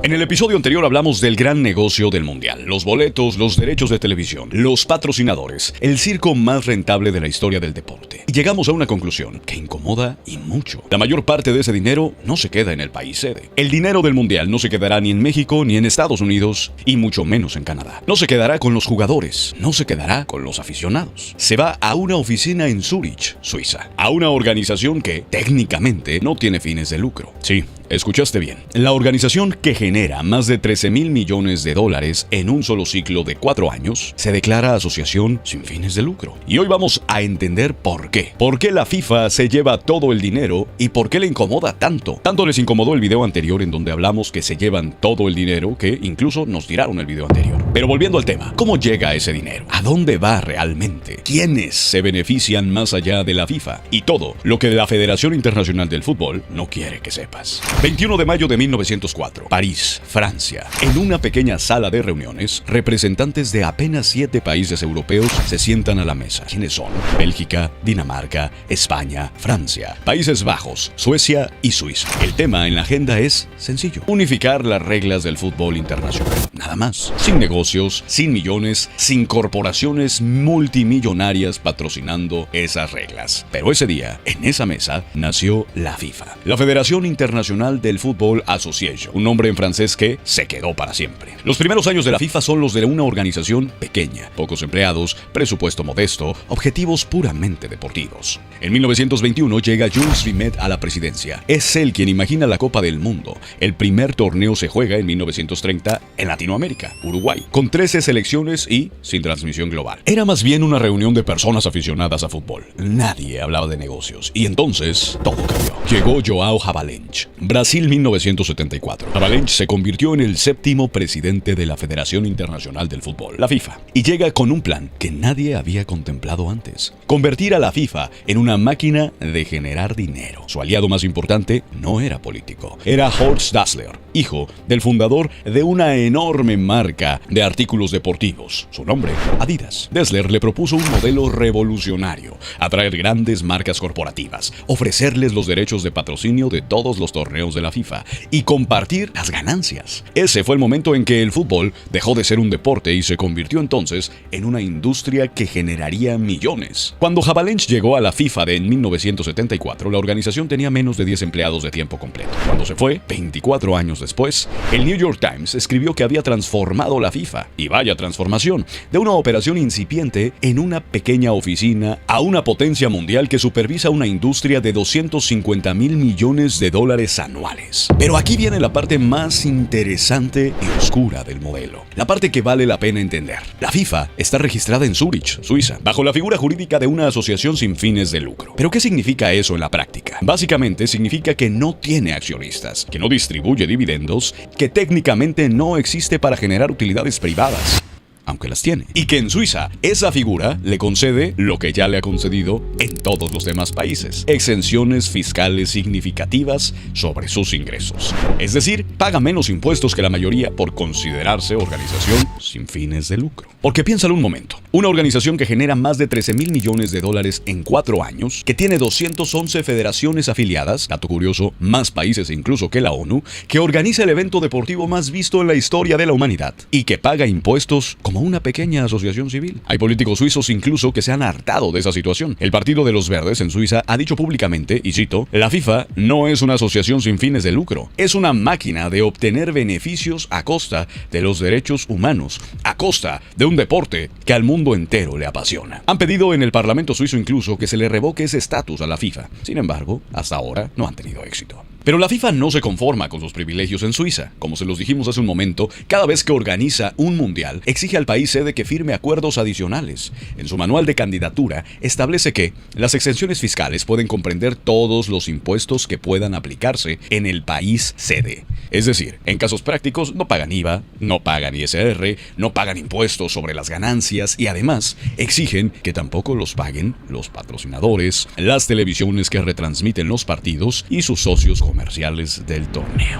En el episodio anterior hablamos del gran negocio del mundial, los boletos, los derechos de televisión, los patrocinadores, el circo más rentable de la historia del deporte. Y llegamos a una conclusión que incomoda y mucho. La mayor parte de ese dinero no se queda en el país sede. El dinero del mundial no se quedará ni en México ni en Estados Unidos y mucho menos en Canadá. No se quedará con los jugadores, no se quedará con los aficionados. Se va a una oficina en Zúrich, Suiza, a una organización que técnicamente no tiene fines de lucro. Sí, escuchaste bien. La organización que genera más de 13,000 millones de dólares en un solo ciclo de 4 años se declara asociación sin fines de lucro. Y hoy vamos a entender por qué. ¿Por qué la FIFA se lleva todo el dinero y por qué le incomoda tanto? Tanto les incomodó el video anterior en donde hablamos que se llevan todo el dinero que incluso nos tiraron el video anterior. Pero volviendo al tema, ¿cómo llega ese dinero? ¿A dónde va realmente? ¿Quiénes se benefician más allá de la FIFA? Y todo lo que la Federación Internacional del Fútbol no quiere que sepas. 21 de mayo de 1904, París, Francia. En una pequeña sala de reuniones, representantes de apenas 7 países europeos se sientan a la mesa. ¿Quiénes son? Bélgica, Dinamarca, España, Francia, Países Bajos, Suecia y Suiza. El tema en la agenda es sencillo: unificar las reglas del fútbol internacional. Nada más. Sin negocios, sin millones, sin corporaciones multimillonarias patrocinando esas reglas. Pero ese día, en esa mesa, nació la FIFA, la Federación Internacional del Football Association, un nombre en francés que se quedó para siempre. Los primeros años de la FIFA son los de una organización pequeña, pocos empleados, presupuesto modesto, objetivos puramente deportivos. En 1921 llega Jules Rimet a la presidencia. Es él quien imagina la Copa del Mundo. El primer torneo se juega en 1930 en Latinoamérica, Uruguay, con 13 selecciones y sin transmisión global. Era más bien una reunión de personas aficionadas a fútbol. Nadie hablaba de negocios. Y entonces todo cambió. Llegó João Havelange, Brasil 1974. Havelange se convirtió en el 7º presidente de la Federación Internacional del Fútbol, la FIFA, y llega con un plan que nadie había contemplado antes: convertir a la FIFA en una máquina de generar dinero. Su aliado más importante no era político, era Horst Dassler, hijo del fundador de una enorme marca de artículos deportivos. Su nombre, Adidas. Dassler le propuso un modelo revolucionario: atraer grandes marcas corporativas, ofrecerles los derechos de patrocinio de todos los torneos de la FIFA y compartir las ganancias. Ese fue el momento en que el fútbol dejó de ser un deporte y se convirtió entonces en una industria que generaría millones. Cuando Havelange llegó a la FIFA en 1974, la organización tenía menos de 10 empleados de tiempo completo. Cuando se fue, 24 años después, el New York Times escribió que había transformado la FIFA, y vaya transformación, de una operación incipiente en una pequeña oficina a una potencia mundial que supervisa una industria de 250,000 millones de dólares anuales. Pero aquí viene la parte más interesante y oscura del modelo, la parte que vale la pena entender. La FIFA está registrada en Zúrich, Suiza, bajo la figura jurídica de una asociación sin fines de lucro. ¿Pero qué significa eso en la práctica? Básicamente significa que no tiene accionistas, que no distribuye dividendos, que técnicamente no existe para generar utilidades privadas, aunque las tiene, y que en Suiza esa figura le concede lo que ya le ha concedido en todos los demás países: exenciones fiscales significativas sobre sus ingresos. Es decir, paga menos impuestos que la mayoría por considerarse organización sin fines de lucro. Porque piénsalo un momento: una organización que genera más de 13,000 millones de dólares en 4 años, que tiene 211 federaciones afiliadas, dato curioso, más países incluso que la ONU, que organiza el evento deportivo más visto en la historia de la humanidad y que paga impuestos como una pequeña asociación civil. Hay políticos suizos incluso que se han hartado de esa situación. El Partido de los Verdes en Suiza ha dicho públicamente, y cito: la FIFA no es una asociación sin fines de lucro, es una máquina de obtener beneficios a costa de los derechos humanos, a costa de un deporte que al mundo entero le apasiona. Han pedido en el Parlamento suizo incluso que se le revoque ese estatus a la FIFA. Sin embargo, hasta ahora no han tenido éxito. Pero la FIFA no se conforma con sus privilegios en Suiza. Como se los dijimos hace un momento, cada vez que organiza un mundial, exige al país sede que firme acuerdos adicionales. En su manual de candidatura, establece que las exenciones fiscales pueden comprender todos los impuestos que puedan aplicarse en el país sede. Es decir, en casos prácticos, no pagan IVA, no pagan ISR, no pagan impuestos sobre las ganancias y además exigen que tampoco los paguen los patrocinadores, las televisiones que retransmiten los partidos y sus socios comerciales del torneo.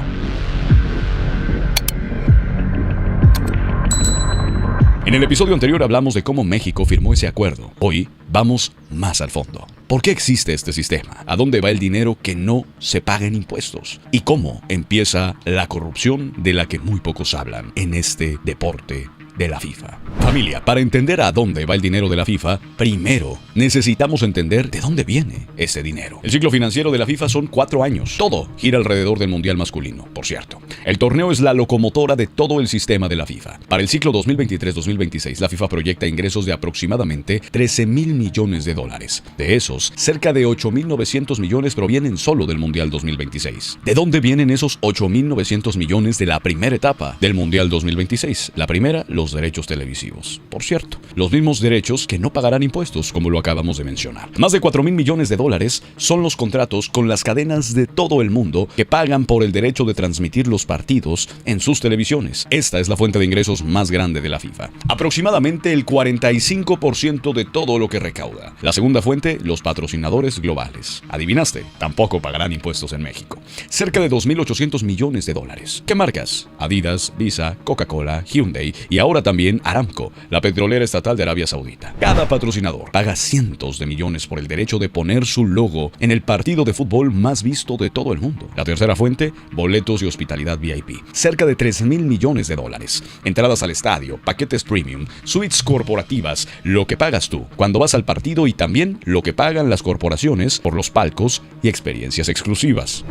En En el episodio anterior hablamos de cómo México firmó ese acuerdo. Hoy vamos más al fondo. ¿Por qué existe este sistema? ¿A dónde va el dinero que no se paga en impuestos? ¿Y cómo empieza la corrupción de la que muy pocos hablan en este deporte de la FIFA? Familia, para entender a dónde va el dinero de la FIFA, primero necesitamos entender de dónde viene ese dinero. El ciclo financiero de la FIFA son 4 años. Todo gira alrededor del Mundial masculino, por cierto. El torneo es la locomotora de todo el sistema de la FIFA. Para el ciclo 2023-2026, la FIFA proyecta ingresos de aproximadamente 13,000 millones de dólares. De esos, cerca de 8,900 millones provienen solo del Mundial 2026. ¿De dónde vienen esos 8,900 millones de la primera etapa del Mundial 2026? La primera, los derechos televisivos. Por cierto, los mismos derechos que no pagarán impuestos, como lo acabamos de mencionar. Más de 4,000 millones de dólares son los contratos con las cadenas de todo el mundo que pagan por el derecho de transmitir los partidos en sus televisiones. Esta es la fuente de ingresos más grande de la FIFA. Aproximadamente el 45% de todo lo que recauda. La segunda fuente, los patrocinadores globales. ¿Adivinaste? Tampoco pagarán impuestos en México. Cerca de 2,800 millones de dólares. ¿Qué marcas? Adidas, Visa, Coca-Cola, Hyundai y ahora también Aramco, la petrolera estatal de Arabia Saudita. Cada patrocinador paga cientos de millones por el derecho de poner su logo en el partido de fútbol más visto de todo el mundo. La tercera fuente, boletos y hospitalidad VIP. Cerca de 3,000 millones de dólares. Entradas al estadio, paquetes premium, suites corporativas, lo que pagas tú cuando vas al partido y también lo que pagan las corporaciones por los palcos y experiencias exclusivas.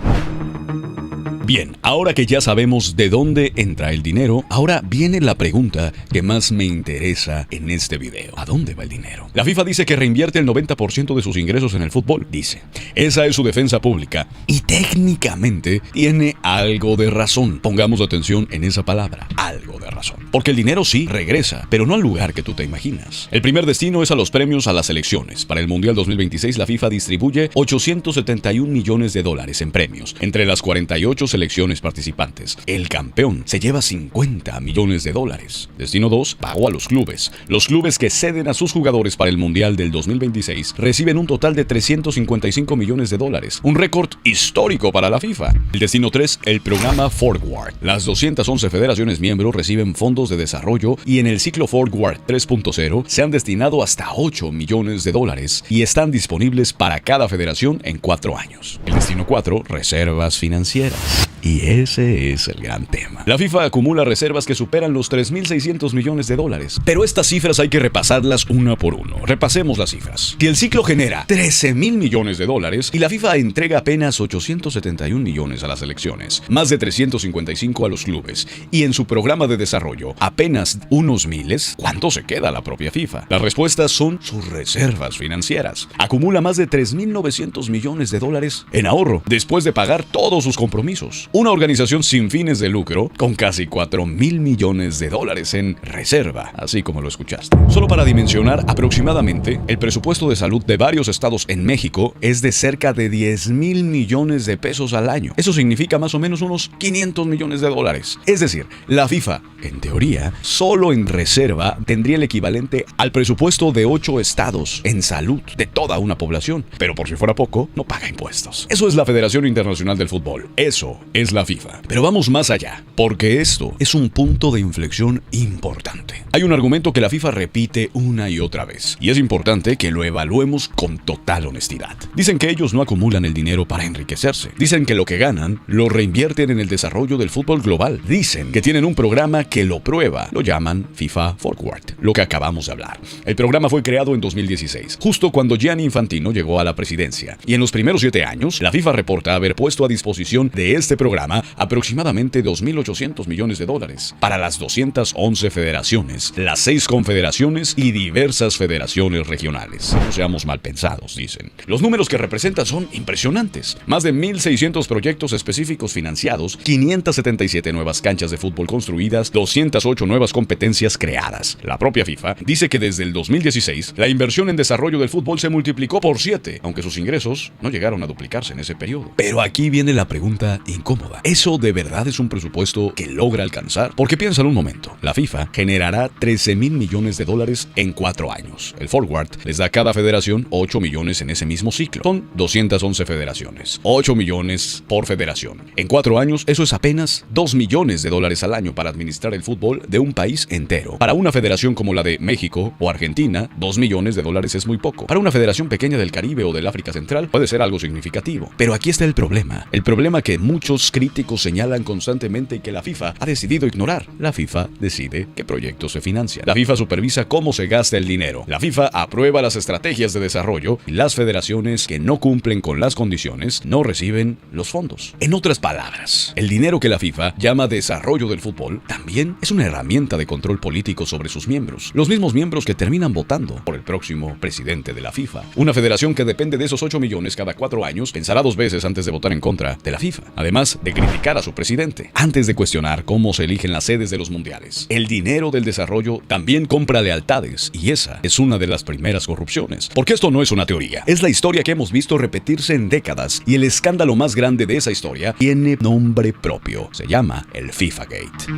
Bien, ahora que ya sabemos de dónde entra el dinero, ahora viene la pregunta que más me interesa en este video. ¿A dónde va el dinero? La FIFA dice que reinvierte el 90% de sus ingresos en el fútbol, dice. Esa es su defensa pública y técnicamente tiene algo de razón. Pongamos atención en esa palabra, algo de razón. Porque el dinero sí regresa, pero no al lugar que tú te imaginas. El primer destino es a los premios a las selecciones. Para el Mundial 2026, la FIFA distribuye 871 millones de dólares en premios entre las 48 selecciones participantes. El campeón se lleva 50 millones de dólares. Destino 2, pago a los clubes. Los clubes que ceden a sus jugadores para el Mundial del 2026 reciben un total de 355 millones de dólares, un récord histórico para la FIFA. El destino 3, el programa Forward. Las 211 federaciones miembros reciben fondos de desarrollo y en el ciclo Forward 3.0 se han destinado hasta 8 millones de dólares y están disponibles para cada federación en 4 años. El destino 4, reservas financieras. Y ese es el gran tema. La FIFA acumula reservas que superan los 3,600 millones de dólares. Pero estas cifras hay que repasarlas una por uno. Repasemos las cifras. Si el ciclo genera 13,000 millones de dólares y la FIFA entrega apenas 871 millones a las selecciones, más de 355 a los clubes y en su programa de desarrollo apenas unos miles, ¿cuánto se queda la propia FIFA? Las respuestas son sus reservas financieras. Acumula más de 3,900 millones de dólares en ahorro después de pagar todos sus compromisos. Una organización sin fines de lucro con casi 4,000 millones de dólares en reserva, así como lo escuchaste. Solo para dimensionar, aproximadamente, el presupuesto de salud de varios estados en México es de cerca de 10,000 millones de pesos al año. Eso significa más o menos unos 500 millones de dólares. Es decir, la FIFA, en teoría, solo en reserva tendría el equivalente al presupuesto de 8 estados en salud de toda una población. Pero por si fuera poco, no paga impuestos. Eso es la Federación Internacional del Fútbol. Eso es la FIFA. Pero vamos más allá, porque esto es un punto de inflexión importante. Hay un argumento que la FIFA repite una y otra vez, y es importante que lo evaluemos con total honestidad. Dicen que ellos no acumulan el dinero para enriquecerse. Dicen que lo que ganan lo reinvierten en el desarrollo del fútbol global. Dicen que tienen un programa que lo prueba. Lo llaman FIFA Forward, lo que acabamos de hablar. El programa fue creado en 2016, justo cuando Gianni Infantino llegó a la presidencia, y en los primeros 7 años, la FIFA reporta haber puesto a disposición de este programa aproximadamente 2,800 millones de dólares para las 211 federaciones, las 6 confederaciones y diversas federaciones regionales. No seamos mal pensados, dicen. Los números que representan son impresionantes. Más de 1,600 proyectos específicos financiados, 577 nuevas canchas de fútbol construidas, 208 nuevas competencias creadas. La propia FIFA dice que desde el 2016 la inversión en desarrollo del fútbol se multiplicó por 7, aunque sus ingresos no llegaron a duplicarse en ese periodo. Pero aquí viene la pregunta incómoda. incómoda. ¿Eso de verdad es un presupuesto que logra alcanzar? Porque piénsalo un momento. La FIFA generará 13,000 millones de dólares en 4 años. El Forward les da a cada federación 8 millones en ese mismo ciclo. Son 211 federaciones. 8 millones por federación. En 4 años, eso es apenas 2 millones de dólares al año para administrar el fútbol de un país entero. Para una federación como la de México o Argentina, 2 millones de dólares es muy poco. Para una federación pequeña del Caribe o del África Central, puede ser algo significativo. Pero aquí está el problema. El problema que muchos críticos señalan constantemente y que la FIFA ha decidido ignorar. La FIFA decide qué proyectos se financian. La FIFA supervisa cómo se gasta el dinero. La FIFA aprueba las estrategias de desarrollo y las federaciones que no cumplen con las condiciones no reciben los fondos. En otras palabras, el dinero que la FIFA llama desarrollo del fútbol también es una herramienta de control político sobre sus miembros. Los mismos miembros que terminan votando por el próximo presidente de la FIFA. Una federación que depende de esos 8 millones cada 4 años pensará 2 veces antes de votar en contra de la FIFA. Además de criticar a su presidente, antes de cuestionar cómo se eligen las sedes de los mundiales. El dinero del desarrollo también compra lealtades y esa es una de las primeras corrupciones. Porque esto no es una teoría, es la historia que hemos visto repetirse en décadas y el escándalo más grande de esa historia tiene nombre propio. Se llama el FIFA Gate.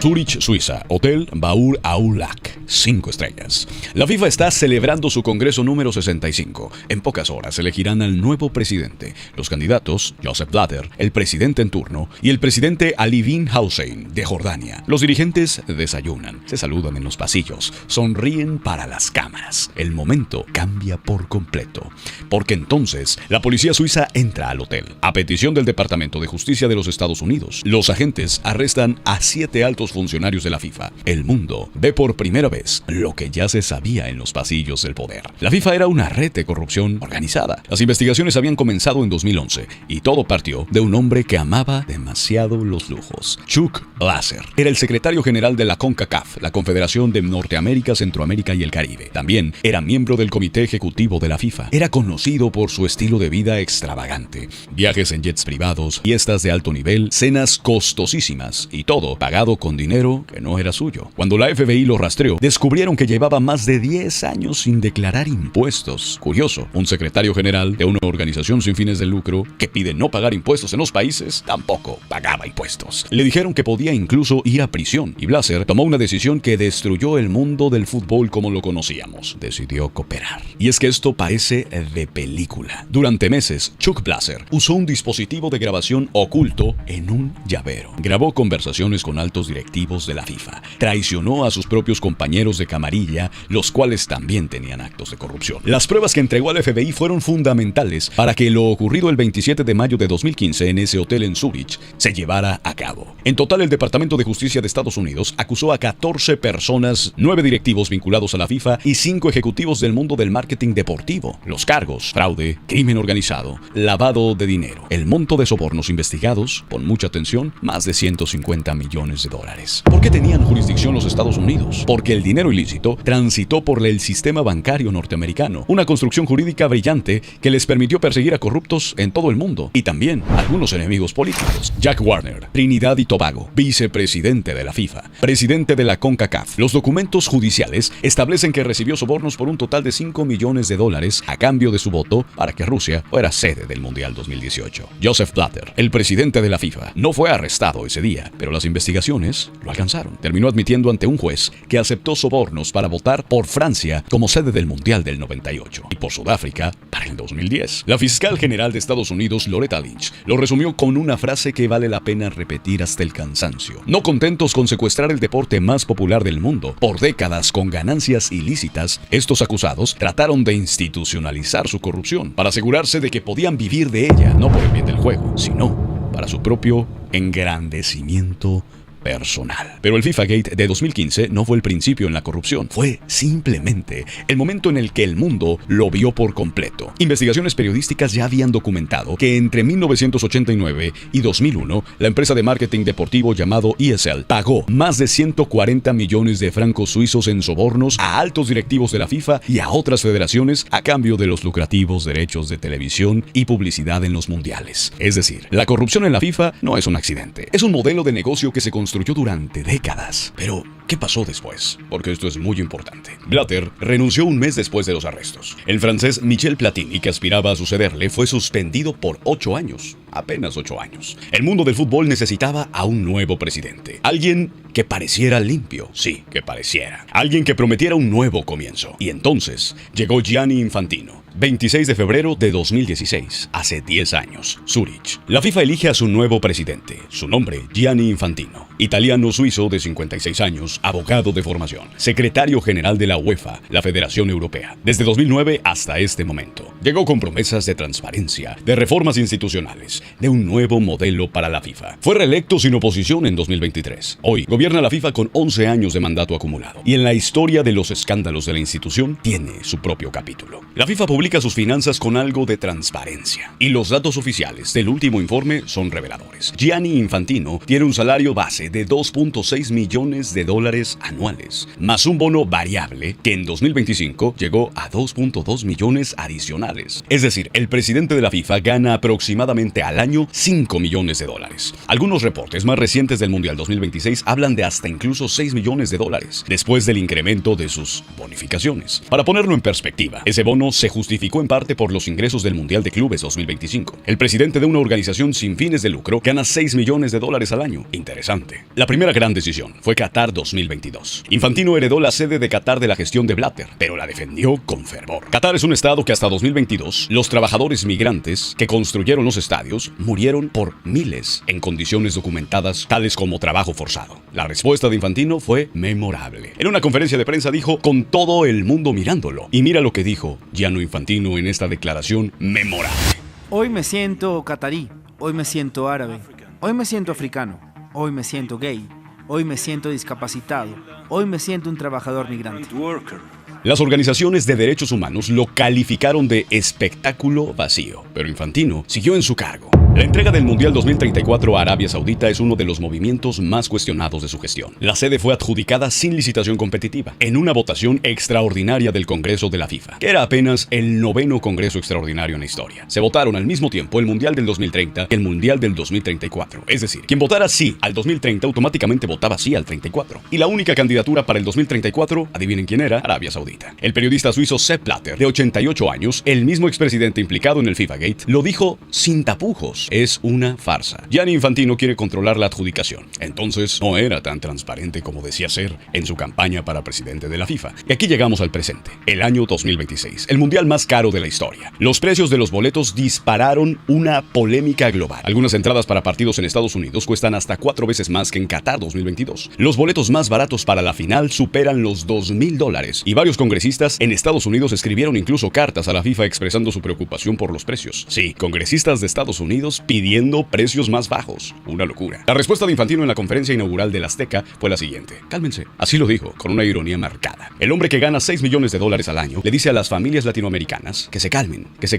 Zurich, Suiza, Hotel Baur au Lac, 5 estrellas. La FIFA está celebrando su congreso número 65. En pocas horas elegirán al nuevo presidente. Los candidatos, Joseph Blatter, el presidente en turno, y el presidente Ali bin Hussein, de Jordania. Los dirigentes desayunan, se saludan en los pasillos, sonríen para las cámaras. El momento cambia por completo. Porque entonces, la policía suiza entra al hotel. A petición del Departamento de Justicia de los Estados Unidos, los agentes arrestan a 7 altos funcionarios de la FIFA. El mundo ve por primera vez lo que ya se sabía en los pasillos del poder. La FIFA era una red de corrupción organizada. Las investigaciones habían comenzado en 2011 y todo partió de un hombre que amaba demasiado los lujos. Chuck Blaser era el secretario general de la CONCACAF, la Confederación de Norteamérica, Centroamérica y el Caribe. También era miembro del comité ejecutivo de la FIFA. Era conocido por su estilo de vida extravagante. Viajes en jets privados, fiestas de alto nivel, cenas costosísimas y todo pagado con dinero que no era suyo. Cuando la FBI lo rastreó, descubrieron que llevaba más de 10 años sin declarar impuestos. Curioso, un secretario general de una organización sin fines de lucro que pide no pagar impuestos en los países, tampoco pagaba impuestos. Le dijeron que podía incluso ir a prisión y Blaser tomó una decisión que destruyó el mundo del fútbol como lo conocíamos. Decidió cooperar. Y es que esto parece de película. Durante meses, Chuck Blaser usó un dispositivo de grabación oculto en un llavero. Grabó conversaciones con altos directivos de la FIFA. Traicionó a sus propios compañeros de camarilla, los cuales también tenían actos de corrupción. Las pruebas que entregó al FBI fueron fundamentales para que lo ocurrido el 27 de mayo de 2015 en ese hotel en Zurich se llevara a cabo. En total, el Departamento de Justicia de Estados Unidos acusó a 14 personas, 9 directivos vinculados a la FIFA y 5 ejecutivos del mundo del marketing deportivo. Los cargos: fraude, crimen organizado, lavado de dinero. El monto de sobornos investigados, con mucha atención, más de 150 millones de dólares. ¿Por qué tenían jurisdicción los Estados Unidos? Porque el dinero ilícito transitó por el sistema bancario norteamericano, una construcción jurídica brillante que les permitió perseguir a corruptos en todo el mundo y también a algunos enemigos políticos. Jack Warner, Trinidad y Tobago, vicepresidente de la FIFA, presidente de la CONCACAF. Los documentos judiciales establecen que recibió sobornos por un total de 5 millones de dólares a cambio de su voto para que Rusia fuera sede del Mundial 2018. Joseph Blatter, el presidente de la FIFA, no fue arrestado ese día, pero las investigaciones lo alcanzaron. Terminó admitiendo ante un juez que aceptó sobornos para votar por Francia como sede del Mundial del 98 y por Sudáfrica para el 2010. La fiscal general de Estados Unidos, Loretta Lynch, lo resumió con una frase que vale la pena repetir hasta el cansancio. No contentos con secuestrar el deporte más popular del mundo por décadas con ganancias ilícitas, estos acusados trataron de institucionalizar su corrupción para asegurarse de que podían vivir de ella, no por el bien del juego, sino para su propio engrandecimiento personal. Pero el FIFA Gate de 2015 no fue el principio en la corrupción, fue simplemente el momento en el que el mundo lo vio por completo. Investigaciones periodísticas ya habían documentado que entre 1989 y 2001, la empresa de marketing deportivo llamado ESL pagó más de 140 millones de francos suizos en sobornos a altos directivos de la FIFA y a otras federaciones a cambio de los lucrativos derechos de televisión y publicidad en los mundiales. Es decir, la corrupción en la FIFA no es un accidente, es un modelo de negocio que se construyó durante décadas. Pero, ¿qué ¿Qué pasó después? Porque esto es muy importante. Blatter renunció un mes después de los arrestos. El francés Michel Platini, que aspiraba a sucederle, fue suspendido por 8 años. Apenas 8 años. El mundo del fútbol necesitaba a un nuevo presidente. Alguien que pareciera limpio. Sí, que pareciera. Alguien que prometiera un nuevo comienzo. Y entonces llegó Gianni Infantino. 26 de febrero de 2016, hace 10 años, Zúrich. La FIFA elige a su nuevo presidente. Su nombre, Gianni Infantino. Italiano-suizo de 56 años, abogado de formación. Secretario general de la UEFA, la Federación Europea. Desde 2009 hasta este momento. Llegó con promesas de transparencia, de reformas institucionales, de un nuevo modelo para la FIFA. Fue reelecto sin oposición en 2023. Hoy gobierna la FIFA con 11 años de mandato acumulado. Y en la historia de los escándalos de la institución tiene su propio capítulo. La FIFA publica sus finanzas con algo de transparencia. Y los datos oficiales del último informe son reveladores. Gianni Infantino tiene un salario base de 2.6 millones de dólares anuales, más un bono variable que en 2025 llegó a 2.2 millones adicionales. Es decir, el presidente de la FIFA gana aproximadamente al año 5 millones de dólares. Algunos reportes más recientes del Mundial 2026 hablan de hasta incluso 6 millones de dólares, después del incremento de sus bonificaciones. Para ponerlo en perspectiva, ese bono se justificó en parte por los ingresos del Mundial de Clubes 2025. El presidente de una organización sin fines de lucro gana 6 millones de dólares al año. Interesante. La primera gran decisión fue Qatar 2022. Infantino heredó la sede de Qatar de la gestión de Blatter, pero la defendió con fervor. Qatar es un estado que hasta 2022, los trabajadores migrantes que construyeron los estadios murieron por miles en condiciones documentadas tales como trabajo forzado. La respuesta de Infantino fue memorable. En una conferencia de prensa dijo, con todo el mundo mirándolo. Y mira lo que dijo Gianni Infantino en esta declaración memorable. Hoy me siento catarí, hoy me siento árabe, hoy me siento africano, hoy me siento gay, hoy me siento discapacitado, hoy me siento un trabajador migrante. Las organizaciones de derechos humanos lo calificaron de espectáculo vacío, pero Infantino siguió en su cargo. La entrega del Mundial 2034 a Arabia Saudita es uno de los movimientos más cuestionados de su gestión. La sede fue adjudicada sin licitación competitiva, en una votación extraordinaria del Congreso de la FIFA, que era apenas el 9º Congreso extraordinario en la historia. Se votaron al mismo tiempo el Mundial del 2030 y el Mundial del 2034. Es decir, quien votara sí al 2030 automáticamente votaba sí al 34. Y la única candidatura para el 2034, adivinen quién era, Arabia Saudita. El periodista suizo Sepp Blatter, de 88 años, el mismo expresidente implicado en el FIFA Gate, lo dijo sin tapujos. Es una farsa. Gianni Infantino quiere controlar la adjudicación. Entonces, no era tan transparente como decía ser en su campaña para presidente de la FIFA. Y aquí llegamos al presente, el año 2026, el mundial más caro de la historia. Los precios de los boletos dispararon una polémica global. Algunas entradas para partidos en Estados Unidos cuestan hasta 4 veces más que en Qatar 2022. Los boletos más baratos para la final superan los $2,000 y varios congresistas en Estados Unidos escribieron incluso cartas a la FIFA expresando su preocupación por los precios. Sí, congresistas de Estados Unidos pidiendo precios más bajos. Una locura. La respuesta de Infantino en la conferencia inaugural del Azteca fue la siguiente. Cálmense. Así lo dijo, con una ironía marcada. El hombre que gana 6 millones de dólares al año le dice a las familias latinoamericanas que se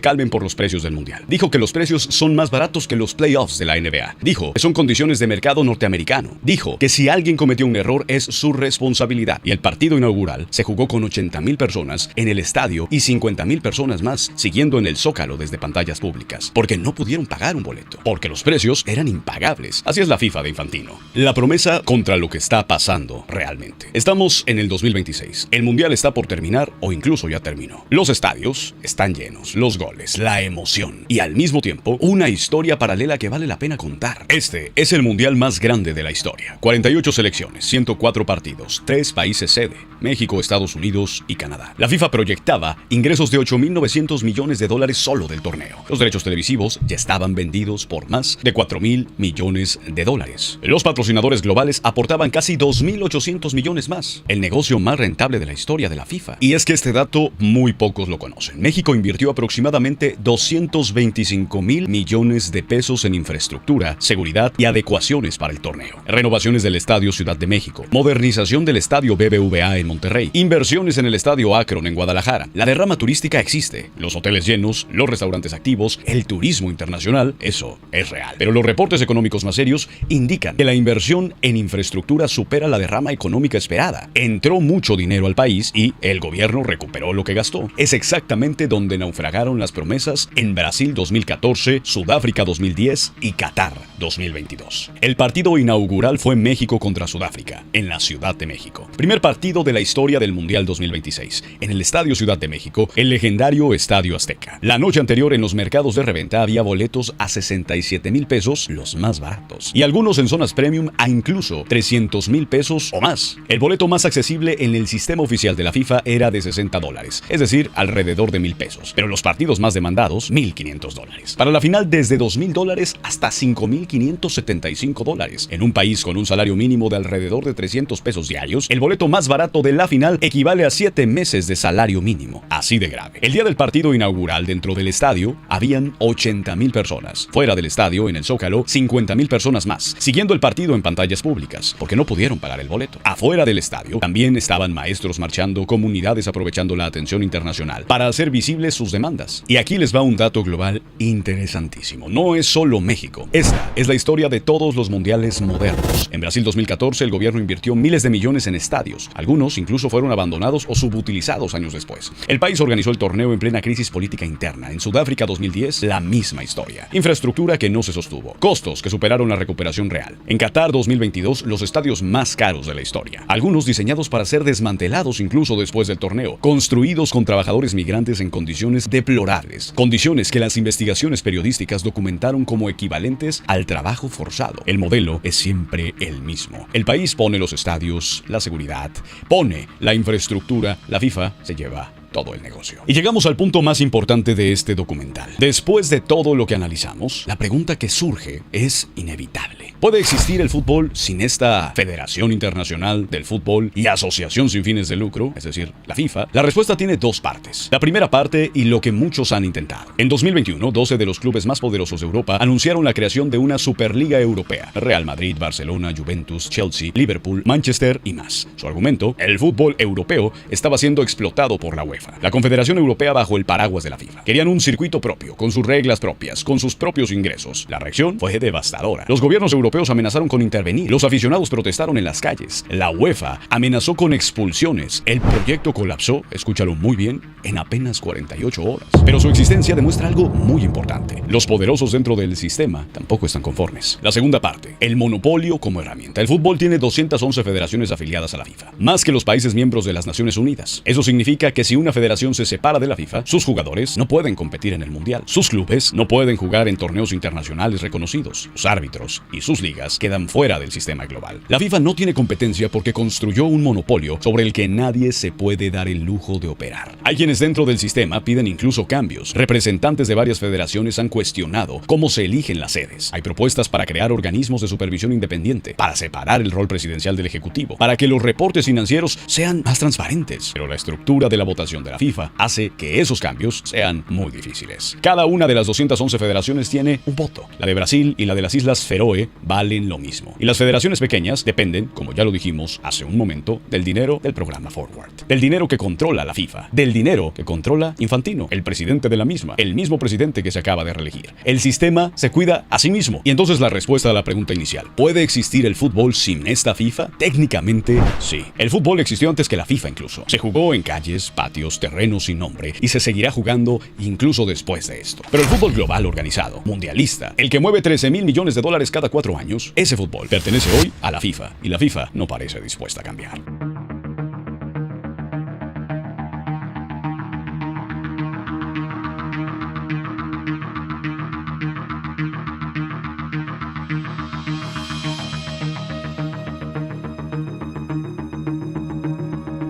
calmen por los precios del mundial. Dijo que los precios son más baratos que los playoffs de la NBA. Dijo que son condiciones de mercado norteamericano. Dijo que si alguien cometió un error es su responsabilidad. Y el partido inaugural se jugó con 80,000 personas en el estadio y 50,000 personas más siguiendo en el Zócalo desde pantallas públicas, porque no pudieron pagar un boleto, porque los precios eran impagables. Así es la FIFA de Infantino. La promesa contra lo que está pasando realmente. Estamos en el 2026. El mundial está por terminar o incluso ya terminó. Los estadios están llenos, los goles, la emoción y al mismo tiempo una historia paralela que vale la pena contar. Este es el mundial más grande de la historia. 48 selecciones, 104 partidos, 3 países sede, México, Estados Unidos y Canadá. La FIFA proyectaba ingresos de 8.900 millones de dólares solo del torneo. Los derechos televisivos ya estaban vendidos por más de 4.000 millones de dólares. Los patrocinadores globales aportaban casi 2.800 millones más. El negocio más rentable de la historia de la FIFA. Y es que este dato muy pocos lo conocen. México invirtió aproximadamente 225.000 millones de pesos en infraestructura, seguridad y adecuaciones para el torneo. Renovaciones del Estadio Ciudad de México, modernización del Estadio BBVA en Monterrey, inversiones en el Estadio Akron en Guadalajara. La derrama turística existe, los hoteles llenos, los restaurantes activos, el turismo internacional Eso es real. Pero los reportes económicos más serios indican que la inversión en infraestructura supera la derrama económica esperada. Entró mucho dinero al país y el gobierno recuperó lo que gastó. Es exactamente donde naufragaron las promesas en Brasil 2014, Sudáfrica 2010 y Qatar 2022. El partido inaugural fue México contra Sudáfrica, en la Ciudad de México. Primer partido de la historia del Mundial 2026, en el Estadio Ciudad de México, el legendario Estadio Azteca. La noche anterior en los mercados de reventa había boletos a 67,000 pesos, los más baratos, y algunos en zonas premium a incluso 300,000 pesos o más. El boleto más accesible en el sistema oficial de la FIFA era de $60, es decir, alrededor de 1,000 pesos, pero los partidos más demandados, $1,500. Para la final, desde $2,000 hasta $5,575. En un país con un salario mínimo de alrededor de 300 pesos diarios, el boleto más barato de la final equivale a 7 meses de salario mínimo. Así de grave. El día del partido inaugural, dentro del estadio, habían 80,000 personas. Fuera del estadio, en el Zócalo, 50,000 personas más, siguiendo el partido en pantallas públicas, porque no pudieron pagar el boleto. Afuera del estadio, también estaban maestros marchando, comunidades aprovechando la atención internacional para hacer visibles sus demandas. Y aquí les va un dato global interesantísimo. No es solo México. Esta es la historia de todos los mundiales modernos. En Brasil 2014, el gobierno invirtió miles de millones en estadios. Algunos incluso fueron abandonados o subutilizados años después. El país organizó el torneo en plena crisis política interna. En Sudáfrica 2010, la misma historia. Infraestructura que no se sostuvo. Costos que superaron la recuperación real. En Qatar 2022, los estadios más caros de la historia. Algunos diseñados para ser desmantelados incluso después del torneo. Construidos con trabajadores migrantes en condiciones deplorables. Condiciones que las investigaciones periodísticas documentaron como equivalentes al trabajo forzado. El modelo es siempre el mismo. El país pone los estadios, la seguridad, pone la infraestructura, la FIFA se lleva todo el negocio. Y llegamos al punto más importante de este documental. Después de todo lo que analizamos, la pregunta que surge es inevitable. ¿Puede existir el fútbol sin esta Federación Internacional del Fútbol y Asociación sin fines de lucro, es decir, la FIFA? La respuesta tiene dos partes. La primera parte y lo que muchos han intentado. En 2021, 12 de los clubes más poderosos de Europa anunciaron la creación de una Superliga Europea. Real Madrid, Barcelona, Juventus, Chelsea, Liverpool, Manchester y más. Su argumento: el fútbol europeo estaba siendo explotado por la UEFA, la Confederación Europea bajo el paraguas de la FIFA. Querían un circuito propio, con sus reglas propias, con sus propios ingresos. La reacción fue devastadora. Los gobiernos europeos amenazaron con intervenir. Los aficionados protestaron en las calles. La UEFA amenazó con expulsiones. El proyecto colapsó, escúchalo muy bien, en apenas 48 horas. Pero su existencia demuestra algo muy importante. Los poderosos dentro del sistema tampoco están conformes. La segunda parte, el monopolio como herramienta. El fútbol tiene 211 federaciones afiliadas a la FIFA, más que los países miembros de las Naciones Unidas. Eso significa que si una federación se separa de la FIFA, sus jugadores no pueden competir en el Mundial. Sus clubes no pueden jugar en torneos internacionales reconocidos. Los árbitros y sus ligas quedan fuera del sistema global. La FIFA no tiene competencia porque construyó un monopolio sobre el que nadie se puede dar el lujo de operar. Hay quienes dentro del sistema piden incluso cambios. Representantes de varias federaciones han cuestionado cómo se eligen las sedes. Hay propuestas para crear organismos de supervisión independiente, para separar el rol presidencial del ejecutivo, para que los reportes financieros sean más transparentes. Pero la estructura de la votación de la FIFA hace que esos cambios sean muy difíciles. Cada una de las 211 federaciones tiene un voto. La de Brasil y la de las Islas Feroe valen lo mismo. Y las federaciones pequeñas dependen, como ya lo dijimos hace un momento, del dinero del programa Forward. Del dinero que controla la FIFA. Del dinero que controla Infantino, el presidente de la misma. El mismo presidente que se acaba de reelegir. El sistema se cuida a sí mismo. Y entonces la respuesta a la pregunta inicial: ¿puede existir el fútbol sin esta FIFA? Técnicamente, sí. El fútbol existió antes que la FIFA incluso. Se jugó en calles, patios, terrenos sin nombre y se seguirá jugando incluso después de esto. Pero el fútbol global organizado, mundialista, el que mueve 13,000 millones de dólares cada 4 años, ese fútbol pertenece hoy a la FIFA y la FIFA no parece dispuesta a cambiar.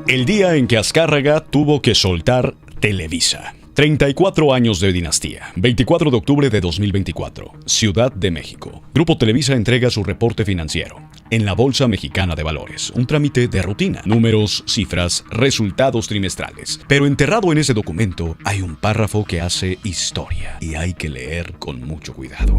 El día en que Azcárraga tuvo que soltar Televisa. 34 años de dinastía. 24 de octubre de 2024. Ciudad de México. Grupo Televisa entrega su reporte financiero en la Bolsa Mexicana de Valores. Un trámite de rutina. Números, cifras, resultados trimestrales. Pero enterrado en ese documento hay un párrafo que hace historia y hay que leer con mucho cuidado.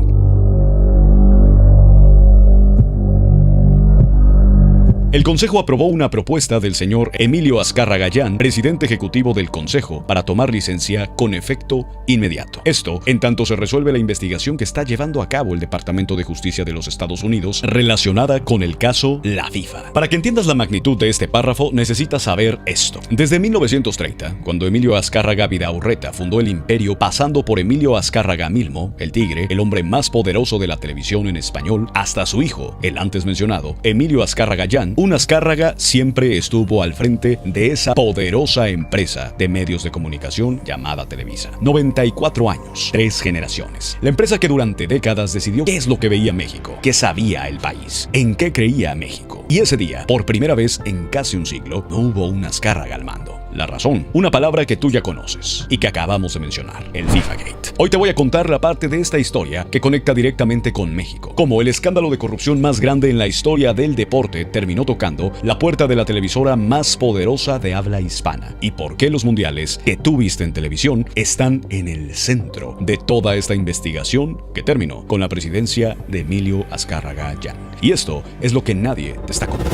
El Consejo aprobó una propuesta del señor Emilio Azcárraga Llán, presidente ejecutivo del Consejo, para tomar licencia con efecto inmediato. Esto, en tanto se resuelve la investigación que está llevando a cabo el Departamento de Justicia de los Estados Unidos relacionada con el caso La FIFA. Para que entiendas la magnitud de este párrafo, necesitas saber esto. Desde 1930, cuando Emilio Azcárraga Vidaurreta fundó el imperio, pasando por Emilio Azcárraga Milmo, el Tigre, el hombre más poderoso de la televisión en español, hasta su hijo, el antes mencionado, Emilio Azcárraga Llán, un Azcárraga siempre estuvo al frente de esa poderosa empresa de medios de comunicación llamada Televisa. 94 años, 3 generaciones. La empresa que durante décadas decidió qué es lo que veía México, qué sabía el país, en qué creía México. Y ese día, por primera vez en casi un siglo, no hubo un Azcárraga al mando. La razón, una palabra que tú ya conoces y que acabamos de mencionar, el FIFAgate. Hoy te voy a contar la parte de esta historia que conecta directamente con México, cómo el escándalo de corrupción más grande en la historia del deporte terminó tocando la puerta de la televisora más poderosa de habla hispana, y por qué los mundiales que tú viste en televisión están en el centro de toda esta investigación que terminó con la presidencia de Emilio Azcárraga Llán. Y esto es lo que nadie te está contando.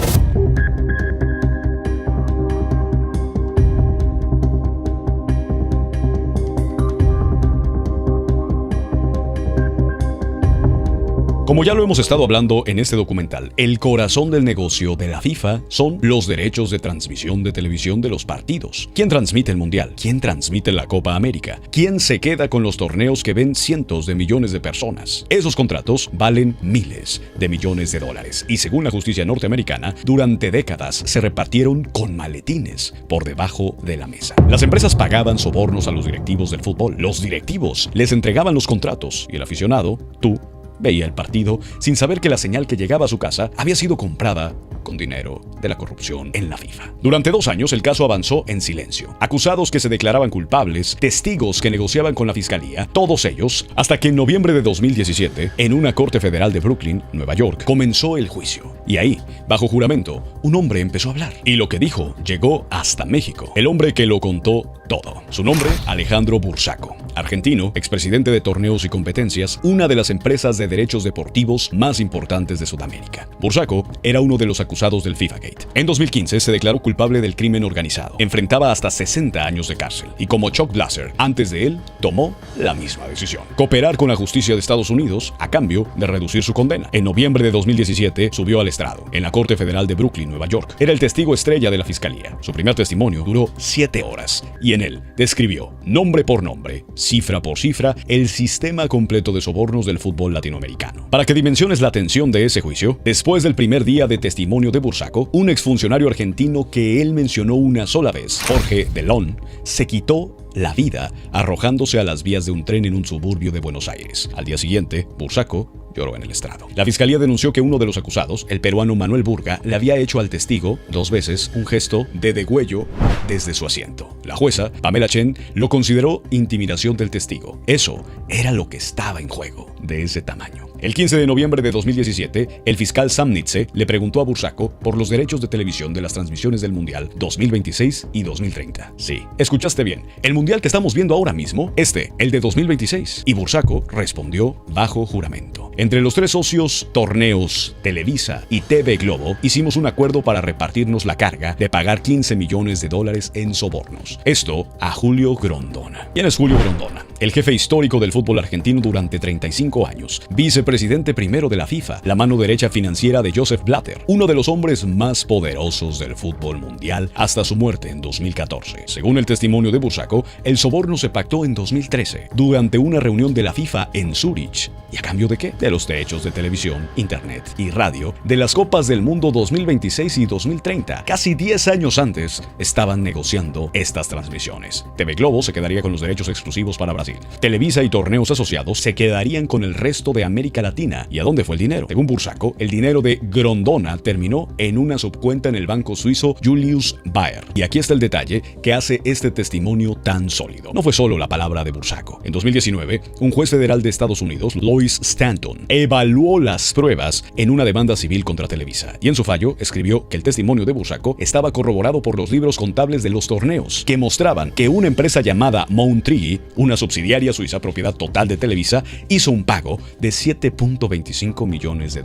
Como ya lo hemos estado hablando en este documental, el corazón del negocio de la FIFA son los derechos de transmisión de televisión de los partidos. ¿Quién transmite el Mundial? ¿Quién transmite la Copa América? ¿Quién se queda con los torneos que ven cientos de millones de personas? Esos contratos valen miles de millones de dólares y según la justicia norteamericana, durante décadas se repartieron con maletines por debajo de la mesa. Las empresas pagaban sobornos a los directivos del fútbol. Los directivos les entregaban los contratos y el aficionado, tú, veía el partido sin saber que la señal que llegaba a su casa había sido comprada con dinero de la corrupción en la FIFA. Durante 2 años el caso avanzó en silencio. Acusados que se declaraban culpables, testigos que negociaban con la fiscalía, todos ellos, hasta que en noviembre de 2017, en una corte federal de Brooklyn, Nueva York, comenzó el juicio. Y ahí, bajo juramento, un hombre empezó a hablar. Y lo que dijo llegó hasta México. El hombre que lo contó todo. Su nombre, Alejandro Bursaco. Argentino, expresidente de Torneos y Competencias, una de las empresas de derechos deportivos más importantes de Sudamérica. Bursaco era uno de los acusados del FIFAgate. En 2015 se declaró culpable del crimen organizado. Enfrentaba hasta 60 años de cárcel. Y como Chuck Blaser, antes de él, tomó la misma decisión: cooperar con la justicia de Estados Unidos a cambio de reducir su condena. En noviembre de 2017 subió al estrado, en la Corte Federal de Brooklyn, Nueva York. Era el testigo estrella de la fiscalía. Su primer testimonio duró 7 horas y en él describió, nombre por nombre, cifra por cifra, el sistema completo de sobornos del fútbol latinoamericano. Para que dimensiones la tensión de ese juicio, después del primer día de testimonio de Bursaco, un exfuncionario argentino que él mencionó una sola vez, Jorge Delón, se quitó la vida arrojándose a las vías de un tren en un suburbio de Buenos Aires. Al día siguiente, Bursaco lloró en el estrado. La fiscalía denunció que uno de los acusados, el peruano Manuel Burga, le había hecho al testigo 2 veces un gesto de degüello desde su asiento. La jueza, Pamela Chen, lo consideró intimidación del testigo. Eso era lo que estaba en juego, de ese tamaño. El 15 de noviembre de 2017, el fiscal Sam Nitze le preguntó a Bursaco por los derechos de televisión de las transmisiones del Mundial 2026 y 2030. Sí, escuchaste bien. El Mundial que estamos viendo ahora mismo, el de 2026. Y Bursaco respondió bajo juramento. Entre los 3 socios, Torneos, Televisa y TV Globo, hicimos un acuerdo para repartirnos la carga de pagar $15 millones en sobornos. Esto a Julio Grondona. ¿Quién es Julio Grondona? El jefe histórico del fútbol argentino durante 35 años, vicepresidente primero de la FIFA, la mano derecha financiera de Joseph Blatter, uno de los hombres más poderosos del fútbol mundial hasta su muerte en 2014. Según el testimonio de Bursaco, el soborno se pactó en 2013 durante una reunión de la FIFA en Zúrich. ¿Y a cambio de qué? De los derechos de televisión, internet y radio de las Copas del Mundo 2026 y 2030. Casi 10 años antes estaban negociando estas transmisiones. TV Globo se quedaría con los derechos exclusivos para Brasil. Televisa y Torneos asociados se quedarían con el resto de América Latina. ¿Y a dónde fue el dinero? Según Bursaco, el dinero de Grondona terminó en una subcuenta en el banco suizo Julius Baer. Y aquí está el detalle que hace este testimonio tan sólido. No fue solo la palabra de Bursaco. En 2019, un juez federal de Estados Unidos, Lloyd Joyce Stanton evaluó las pruebas en una demanda civil contra Televisa y en su fallo escribió que el testimonio de Bursaco estaba corroborado por los libros contables de los torneos, que mostraban que una empresa llamada Mountree, una subsidiaria suiza propiedad total de Televisa, hizo un pago de $7.25 millones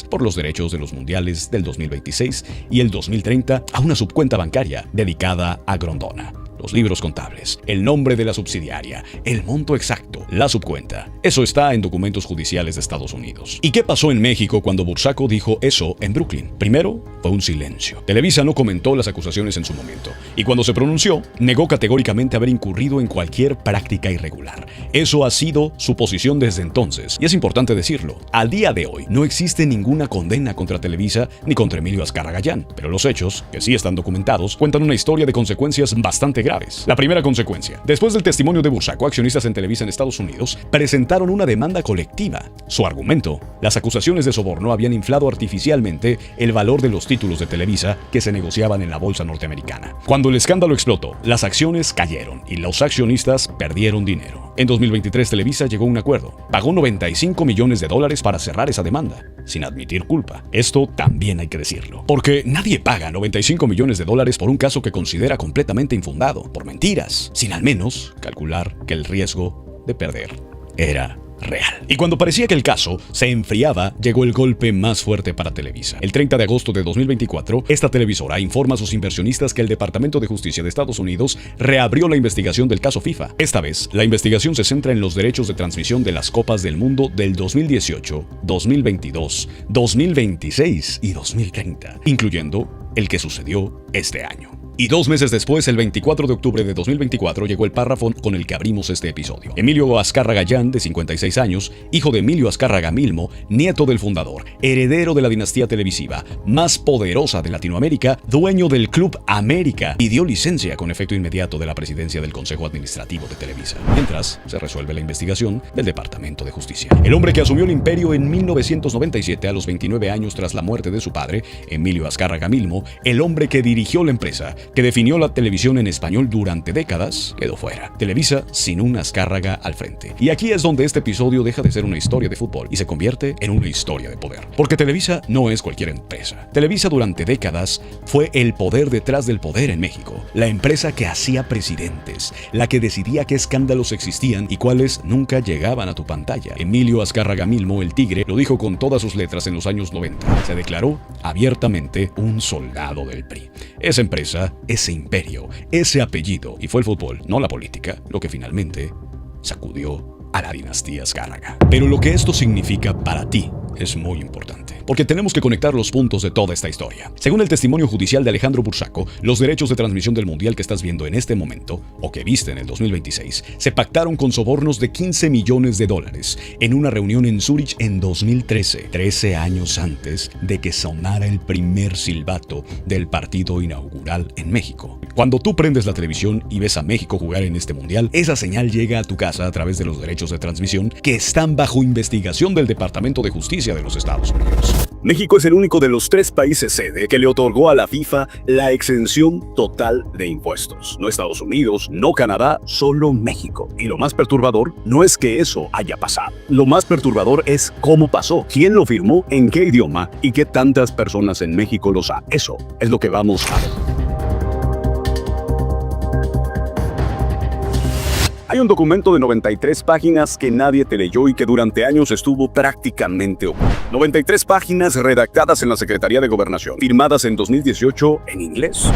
por los derechos de los mundiales del 2026 y el 2030 a una subcuenta bancaria dedicada a Grondona. Los libros contables, el nombre de la subsidiaria, el monto exacto, la subcuenta. Eso está en documentos judiciales de Estados Unidos. ¿Y qué pasó en México cuando Bursaco dijo eso en Brooklyn? Primero, fue un silencio. Televisa no comentó las acusaciones en su momento, y cuando se pronunció, negó categóricamente haber incurrido en cualquier práctica irregular. Eso ha sido su posición desde entonces, y es importante decirlo. Al día de hoy, no existe ninguna condena contra Televisa ni contra Emilio Azcárraga Gallán, pero los hechos, que sí están documentados, cuentan una historia de consecuencias bastante graves. La primera consecuencia: después del testimonio de Bursaco, accionistas en Televisa en Estados Unidos presentaron una demanda colectiva. Su argumento: las acusaciones de soborno habían inflado artificialmente el valor de los títulos de Televisa que se negociaban en la bolsa norteamericana. Cuando el escándalo explotó, las acciones cayeron y los accionistas perdieron dinero. En 2023, Televisa llegó a un acuerdo. Pagó $95 millones para cerrar esa demanda, sin admitir culpa. Esto también hay que decirlo, porque nadie paga $95 millones por un caso que considera completamente infundado, por mentiras, sin al menos calcular que el riesgo de perder era real. Y cuando parecía que el caso se enfriaba, llegó el golpe más fuerte para Televisa. El 30 de agosto de 2024, esta televisora informa a sus inversionistas que el Departamento de Justicia de Estados Unidos reabrió la investigación del caso FIFA. Esta vez, la investigación se centra en los derechos de transmisión de las Copas del Mundo del 2018, 2022, 2026 y 2030, incluyendo el que sucedió este año. Y 2 meses después, el 24 de octubre de 2024, llegó el párrafo con el que abrimos este episodio. Emilio Azcárraga Gallán, de 56 años, hijo de Emilio Azcárraga Milmo, nieto del fundador, heredero de la dinastía televisiva más poderosa de Latinoamérica, dueño del Club América, pidió licencia con efecto inmediato de la presidencia del Consejo Administrativo de Televisa, mientras se resuelve la investigación del Departamento de Justicia. El hombre que asumió el imperio en 1997 a los 29 años tras la muerte de su padre, Emilio Azcárraga Milmo, el hombre que dirigió la empresa, que definió la televisión en español durante décadas, quedó fuera. Televisa sin un Azcárraga al frente. Y aquí es donde este episodio deja de ser una historia de fútbol y se convierte en una historia de poder. Porque Televisa no es cualquier empresa. Televisa durante décadas fue el poder detrás del poder en México. La empresa que hacía presidentes, la que decidía qué escándalos existían y cuáles nunca llegaban a tu pantalla. Emilio Azcárraga Milmo, el Tigre, lo dijo con todas sus letras en los años 90. Se declaró abiertamente un soldado del PRI. Esa empresa, ese imperio, ese apellido, y fue el fútbol, no la política, lo que finalmente sacudió a la dinastía Azcárraga. Pero lo que esto significa para ti es muy importante, porque tenemos que conectar los puntos de toda esta historia. Según el testimonio judicial de Alejandro Bursaco, los derechos de transmisión del mundial que estás viendo en este momento, o que viste en el 2026, se pactaron con sobornos de $15 millones en una reunión en Zúrich en 2013, 13 años antes de que sonara el primer silbato del partido inaugural en México. Cuando tú prendes la televisión y ves a México jugar en este mundial, esa señal llega a tu casa a través de los derechos de transmisión que están bajo investigación del Departamento de Justicia de los Estados Unidos. México es el único de los 3 países sede que le otorgó a la FIFA la exención total de impuestos. No Estados Unidos, no Canadá, solo México. Y lo más perturbador no es que eso haya pasado. Lo más perturbador es cómo pasó, quién lo firmó, en qué idioma y qué tantas personas en México lo saben. Eso es lo que vamos a ver. Hay un documento de 93 páginas que nadie te leyó y que durante años estuvo prácticamente oculto. 93 páginas redactadas en la Secretaría de Gobernación, firmadas en 2018 en inglés.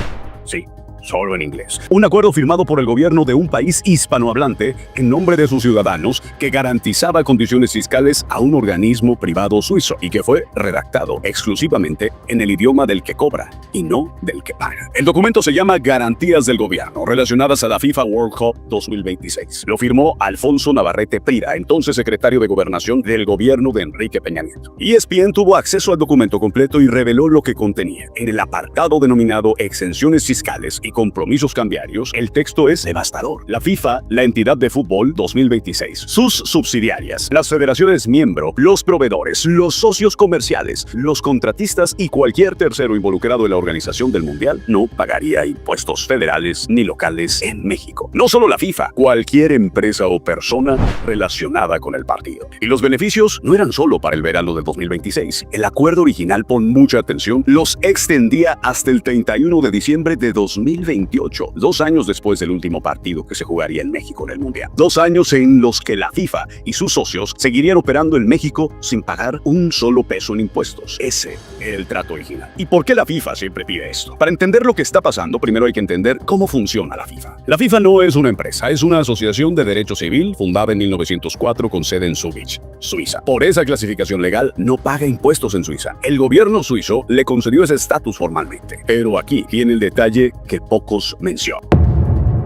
Sí, solo en inglés. Un acuerdo firmado por el gobierno de un país hispanohablante en nombre de sus ciudadanos que garantizaba condiciones fiscales a un organismo privado suizo y que fue redactado exclusivamente en el idioma del que cobra y no del que paga. El documento se llama Garantías del Gobierno relacionadas a la FIFA World Cup 2026. Lo firmó Alfonso Navarrete Prida, entonces secretario de Gobernación del gobierno de Enrique Peña Nieto. ESPN tuvo acceso al documento completo y reveló lo que contenía en el apartado denominado exenciones fiscales y compromisos cambiarios, el texto es devastador. La FIFA, la entidad de fútbol 2026, sus subsidiarias, las federaciones miembro, los proveedores, los socios comerciales, los contratistas y cualquier tercero involucrado en la organización del Mundial no pagaría impuestos federales ni locales en México. No solo la FIFA, cualquier empresa o persona relacionada con el partido. Y los beneficios no eran solo para el verano de 2026. El acuerdo original, pon mucha atención, los extendía hasta el 31 de diciembre de 2028, 2 años después del último partido que se jugaría en México en el Mundial. 2 años en los que la FIFA y sus socios seguirían operando en México sin pagar un solo peso en impuestos. Ese era el trato original. ¿Y por qué la FIFA siempre pide esto? Para entender lo que está pasando, primero hay que entender cómo funciona la FIFA. La FIFA no es una empresa, es una asociación de derecho civil fundada en 1904 con sede en Zúrich, Suiza. Por esa clasificación legal, no paga impuestos en Suiza. El gobierno suizo le concedió ese estatus formalmente. Pero aquí viene el detalle que pocos mencionan.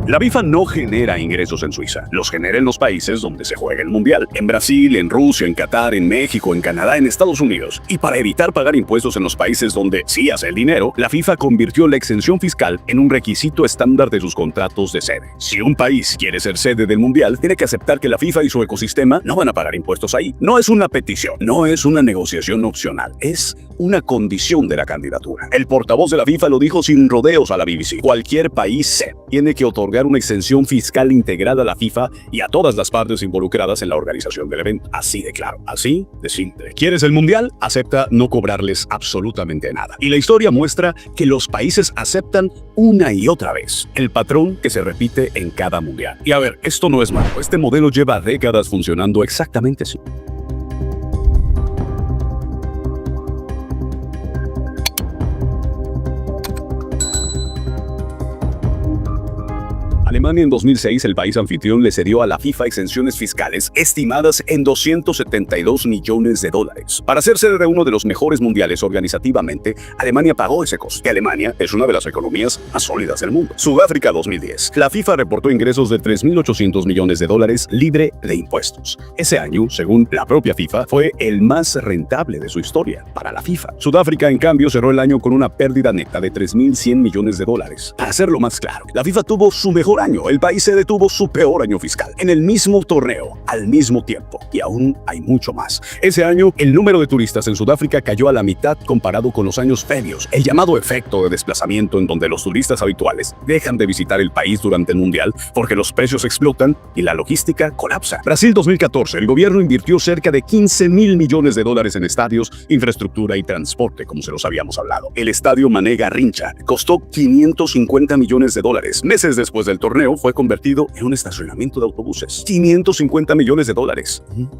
La FIFA no genera ingresos en Suiza, los genera en los países donde se juega el Mundial. En Brasil, en Rusia, en Qatar, en México, en Canadá, en Estados Unidos. Y para evitar pagar impuestos en los países donde sí hace el dinero, la FIFA convirtió la exención fiscal en un requisito estándar de sus contratos de sede. Si un país quiere ser sede del Mundial, tiene que aceptar que la FIFA y su ecosistema no van a pagar impuestos ahí. No es una petición, no es una negociación opcional, es una condición de la candidatura. El portavoz de la FIFA lo dijo sin rodeos a la BBC. Cualquier país tiene que otorgar una exención fiscal integrada a la FIFA y a todas las partes involucradas en la organización del evento. Así de claro, así de simple. ¿Quieres el Mundial? Acepta no cobrarles absolutamente nada. Y la historia muestra que los países aceptan una y otra vez el patrón que se repite en cada Mundial. Y a ver, esto no es malo. Este modelo lleva décadas funcionando exactamente así. Alemania en 2006, el país anfitrión le cedió a la FIFA exenciones fiscales estimadas en $272 millones. Para ser sede de uno de los mejores mundiales organizativamente, Alemania pagó ese coste. Alemania es una de las economías más sólidas del mundo. Sudáfrica 2010. La FIFA reportó ingresos de $3.800 millones libre de impuestos. Ese año, según la propia FIFA, fue el más rentable de su historia para la FIFA. Sudáfrica, en cambio, cerró el año con una pérdida neta de $3.100 millones. Para hacerlo más claro, la FIFA tuvo su mejor año, el país sede tuvo su peor año fiscal, en el mismo torneo, al mismo tiempo, y aún hay mucho más. Ese año, el número de turistas en Sudáfrica cayó a la mitad comparado con los años previos, el llamado efecto de desplazamiento, en donde los turistas habituales dejan de visitar el país durante el Mundial porque los precios explotan y la logística colapsa. Brasil 2014, el gobierno invirtió cerca de $15.000 millones en estadios, infraestructura y transporte, como se los habíamos hablado. El estadio Mané Garrincha costó $550 millones. Meses después del torneo fue convertido en un estacionamiento de autobuses. $550 millones.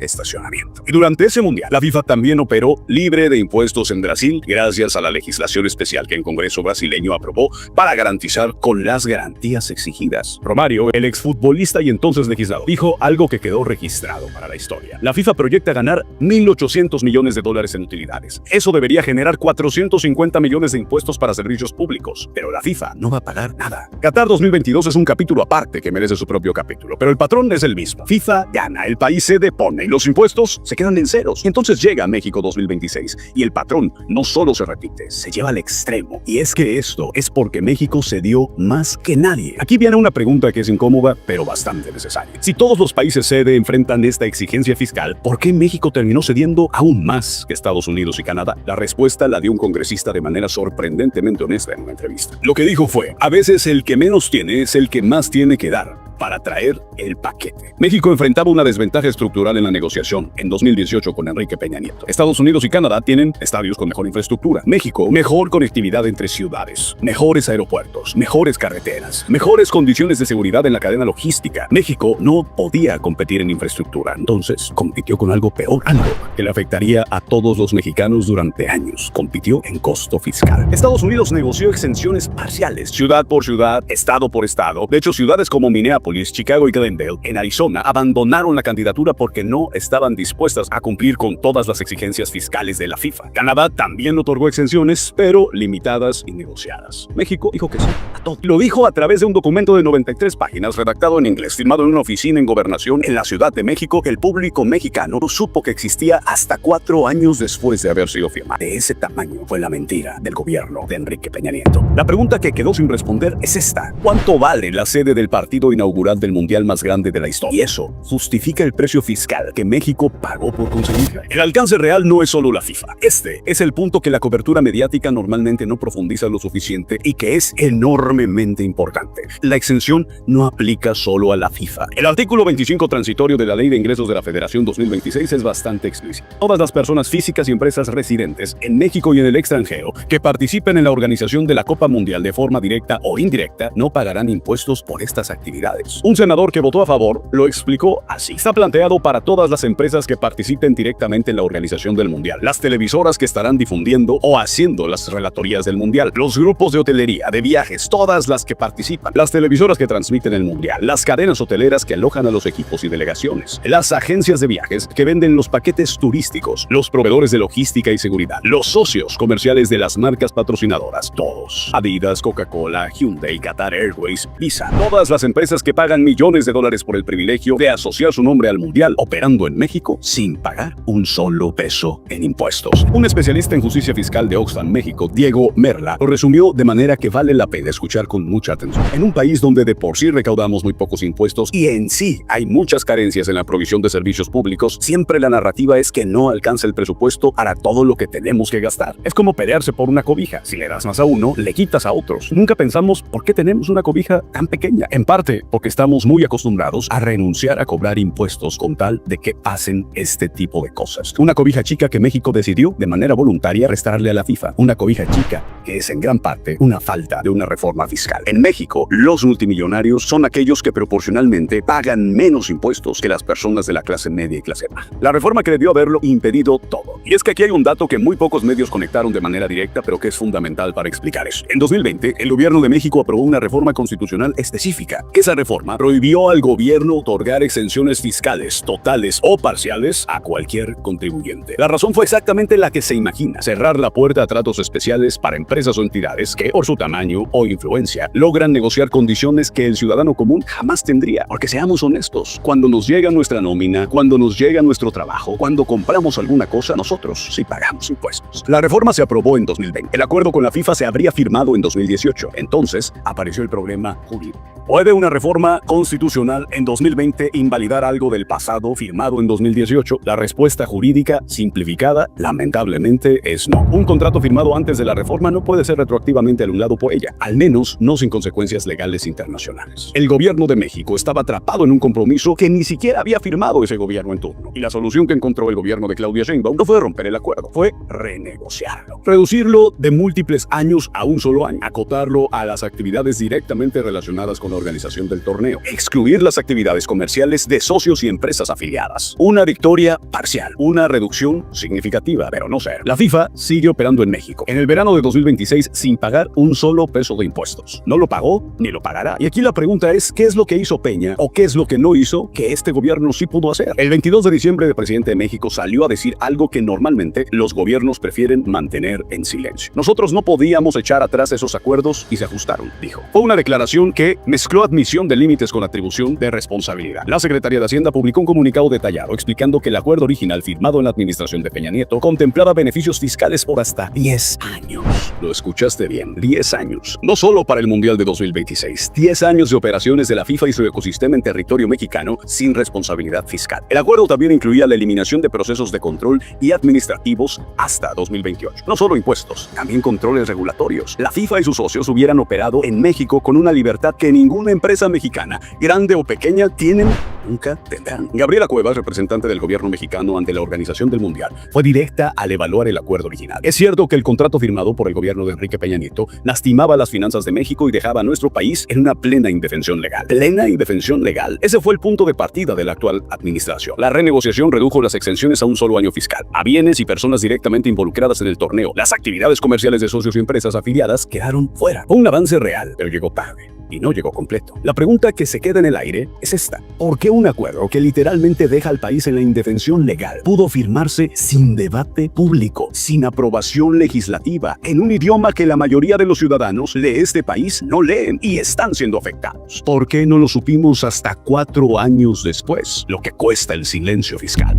Estacionamiento. Y durante ese mundial, la FIFA también operó libre de impuestos en Brasil gracias a la legislación especial que el Congreso brasileño aprobó para garantizar con las garantías exigidas. Romário, el exfutbolista y entonces legislador, dijo algo que quedó registrado para la historia. La FIFA proyecta ganar $1.800 millones en utilidades. Eso debería generar $450 millones de impuestos para servicios públicos. Pero la FIFA no va a pagar nada. Qatar 2022 es un capítulo aparte que merece su propio capítulo, pero el patrón es el mismo. FIFA gana, el país sede pone y los impuestos se quedan en ceros. Y entonces llega México 2026 y el patrón no solo se repite, se lleva al extremo. Y es que esto es porque México cedió más que nadie. Aquí viene una pregunta que es incómoda, pero bastante necesaria. Si todos los países sede enfrentan esta exigencia fiscal, ¿por qué México terminó cediendo aún más que Estados Unidos y Canadá? La respuesta la dio un congresista de manera sorprendentemente honesta en una entrevista. Lo que dijo fue: a veces el que menos tiene es el que más tiene que dar para traer el paquete. México enfrentaba una desventaja estructural en la negociación en 2018 con Enrique Peña Nieto. Estados Unidos y Canadá tienen estadios con mejor infraestructura. México, mejor conectividad entre ciudades, mejores aeropuertos, mejores carreteras, mejores condiciones de seguridad en la cadena logística. México no podía competir en infraestructura, entonces compitió con algo peor, algo que le afectaría a todos los mexicanos durante años. Compitió en costo fiscal. Estados Unidos negoció exenciones parciales, ciudad por ciudad, estado por estado. De hecho, ciudades como Minneapolis Minneapolis, Chicago y Glendale, en Arizona, abandonaron la candidatura porque no estaban dispuestas a cumplir con todas las exigencias fiscales de la FIFA. Canadá también otorgó exenciones, pero limitadas y negociadas. México dijo que sí a todo. Lo dijo a través de un documento de 93 páginas redactado en inglés, firmado en una oficina en Gobernación en la Ciudad de México, que el público mexicano no supo que existía hasta 4 años después de haber sido firmado. De ese tamaño fue la mentira del gobierno de Enrique Peña Nieto. La pregunta que quedó sin responder es esta: ¿cuánto vale la sede del partido inaugural del mundial más grande de la historia? Y eso justifica el precio fiscal que México pagó por conseguirla. El alcance real no es solo la FIFA. Este es el punto que la cobertura mediática normalmente no profundiza lo suficiente y que es enormemente importante. La exención no aplica solo a la FIFA. El artículo 25 transitorio de la Ley de Ingresos de la Federación 2026 es bastante explícito. Todas las personas físicas y empresas residentes en México y en el extranjero que participen en la organización de la Copa Mundial de forma directa o indirecta no pagarán impuestos por estas actividades. Un senador que votó a favor lo explicó así: está planteado para todas las empresas que participen directamente en la organización del Mundial, las televisoras que estarán difundiendo o haciendo las relatorías del Mundial, los grupos de hotelería, de viajes, todas las que participan, las televisoras que transmiten el Mundial, las cadenas hoteleras que alojan a los equipos y delegaciones, las agencias de viajes que venden los paquetes turísticos, los proveedores de logística y seguridad, los socios comerciales de las marcas patrocinadoras, todos: Adidas, Coca-Cola, Hyundai, Qatar Airways, Visa, todas las empresas que pagan millones de dólares por el privilegio de asociar su nombre al Mundial, operando en México sin pagar un solo peso en impuestos. Un especialista en justicia fiscal de Oxfam, México, Diego Merla, lo resumió de manera que vale la pena escuchar con mucha atención. En un país donde de por sí recaudamos muy pocos impuestos y en sí hay muchas carencias en la provisión de servicios públicos, siempre la narrativa es que no alcanza el presupuesto para todo lo que tenemos que gastar. Es como pelearse por una cobija: si le das más a uno, le quitas a otros. Nunca pensamos por qué tenemos una cobija tan pequeña. En parte porque estamos muy acostumbrados a renunciar a cobrar impuestos con tal de que pasen este tipo de cosas. Una cobija chica que México decidió de manera voluntaria restarle a la FIFA. Una cobija chica que es en gran parte una falta de una reforma fiscal. En México, los multimillonarios son aquellos que proporcionalmente pagan menos impuestos que las personas de la clase media y clase baja. La reforma que debió haberlo impedido todo. Y es que aquí hay un dato que muy pocos medios conectaron de manera directa, pero que es fundamental para explicar eso. En 2020, el gobierno de México aprobó una reforma constitucional específica. Esa reforma prohibió al gobierno otorgar exenciones fiscales totales o parciales a cualquier contribuyente. La razón fue exactamente la que se imagina: cerrar la puerta a tratos especiales para empresas o entidades que, por su tamaño o influencia, logran negociar condiciones que el ciudadano común jamás tendría. Porque seamos honestos, cuando nos llega nuestra nómina, cuando nos llega nuestro trabajo, cuando compramos alguna cosa, nosotros sí pagamos impuestos. La reforma se aprobó en 2020. El acuerdo con la FIFA se habría firmado en 2018. Entonces apareció el problema jurídico. ¿Puede una reforma constitucional en 2020 invalidar algo del pasado firmado en 2018? La respuesta jurídica simplificada, lamentablemente, es no. Un contrato firmado antes de la reforma no puede ser retroactivamente anulado por ella, al menos no sin consecuencias legales internacionales. El gobierno de México estaba atrapado en un compromiso que ni siquiera había firmado ese gobierno en turno. Y la solución que encontró el gobierno de Claudia Sheinbaum no fue romper el acuerdo, fue renegociarlo. Reducirlo de múltiples años a un solo año, acotarlo a las actividades directamente relacionadas con la organización del torneo, excluir las actividades comerciales de socios y empresas afiliadas. Una victoria parcial, una reducción significativa, pero no ser. La FIFA sigue operando en México en el verano de 2026 sin pagar un solo peso de impuestos. No lo pagó ni lo pagará. Y aquí la pregunta es: ¿qué es lo que hizo Peña o qué es lo que no hizo que este gobierno sí pudo hacer? El 22 de diciembre el presidente de México salió a decir algo que normalmente los gobiernos prefieren mantener en silencio. Nosotros no podíamos echar atrás esos acuerdos y se ajustaron, dijo. Fue una declaración que mezcló admisión de límites con atribución de responsabilidad. La Secretaría de Hacienda publicó un comunicado detallado explicando que el acuerdo original firmado en la administración de Peña Nieto contemplaba beneficios fiscales por hasta 10 años. Lo escuchaste bien, 10 años. No solo para el Mundial de 2026, 10 años de operaciones de la FIFA y su ecosistema en territorio mexicano sin responsabilidad fiscal. El acuerdo también incluía la eliminación de procesos de control y administrativos hasta 2028. No solo impuestos, también controles regulatorios. La FIFA y sus socios hubieran operado en México con una libertad que ninguna empresa mexicana, grande o pequeña, tienen, nunca tendrán. Gabriela Cuevas, representante del gobierno mexicano ante la organización del Mundial, fue directa al evaluar el acuerdo original. Es cierto que el contrato firmado por el gobierno de Enrique Peña Nieto lastimaba las finanzas de México y dejaba a nuestro país en una plena indefensión legal. Plena indefensión legal. Ese fue el punto de partida de la actual administración. La renegociación redujo las exenciones a un solo año fiscal, a bienes y personas directamente involucradas en el torneo. Las actividades comerciales de socios y empresas afiliadas quedaron fuera. Fue un avance real, pero llegó tarde. y no llegó completo. La pregunta que se queda en el aire es esta: ¿por qué un acuerdo que literalmente deja al país en la indefensión legal pudo firmarse sin debate público, sin aprobación legislativa, en un idioma que la mayoría de los ciudadanos de este país no leen y están siendo afectados? ¿Por qué no lo supimos hasta 4 años después? Lo que cuesta el silencio fiscal.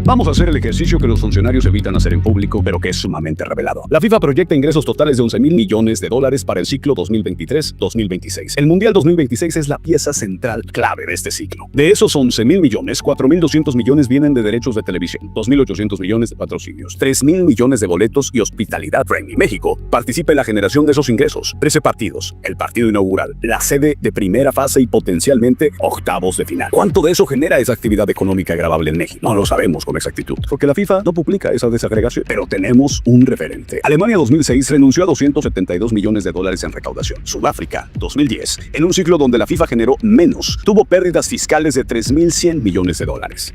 Vamos a hacer el ejercicio que los funcionarios evitan hacer en público, pero que es sumamente revelador. La FIFA proyecta ingresos totales de $11.000 millones para el ciclo 2023-2026. El Mundial 2026 es la pieza central clave de este ciclo. De esos $11.000 millones, 4.200 millones vienen de derechos de televisión, 2.800 millones de patrocinios, 3.000 millones de boletos y hospitalidad premium. México participa en la generación de esos ingresos. 13 partidos, el partido inaugural, la sede de primera fase y potencialmente octavos de final. ¿Cuánto de eso genera esa actividad económica grabable en México? No lo sabemos con exactitud, porque la FIFA no publica esa desagregación, pero tenemos un referente. Alemania 2006 renunció a $272 millones en recaudación. Sudáfrica 2010, en un ciclo donde la FIFA generó menos, tuvo pérdidas fiscales de $3.100 millones.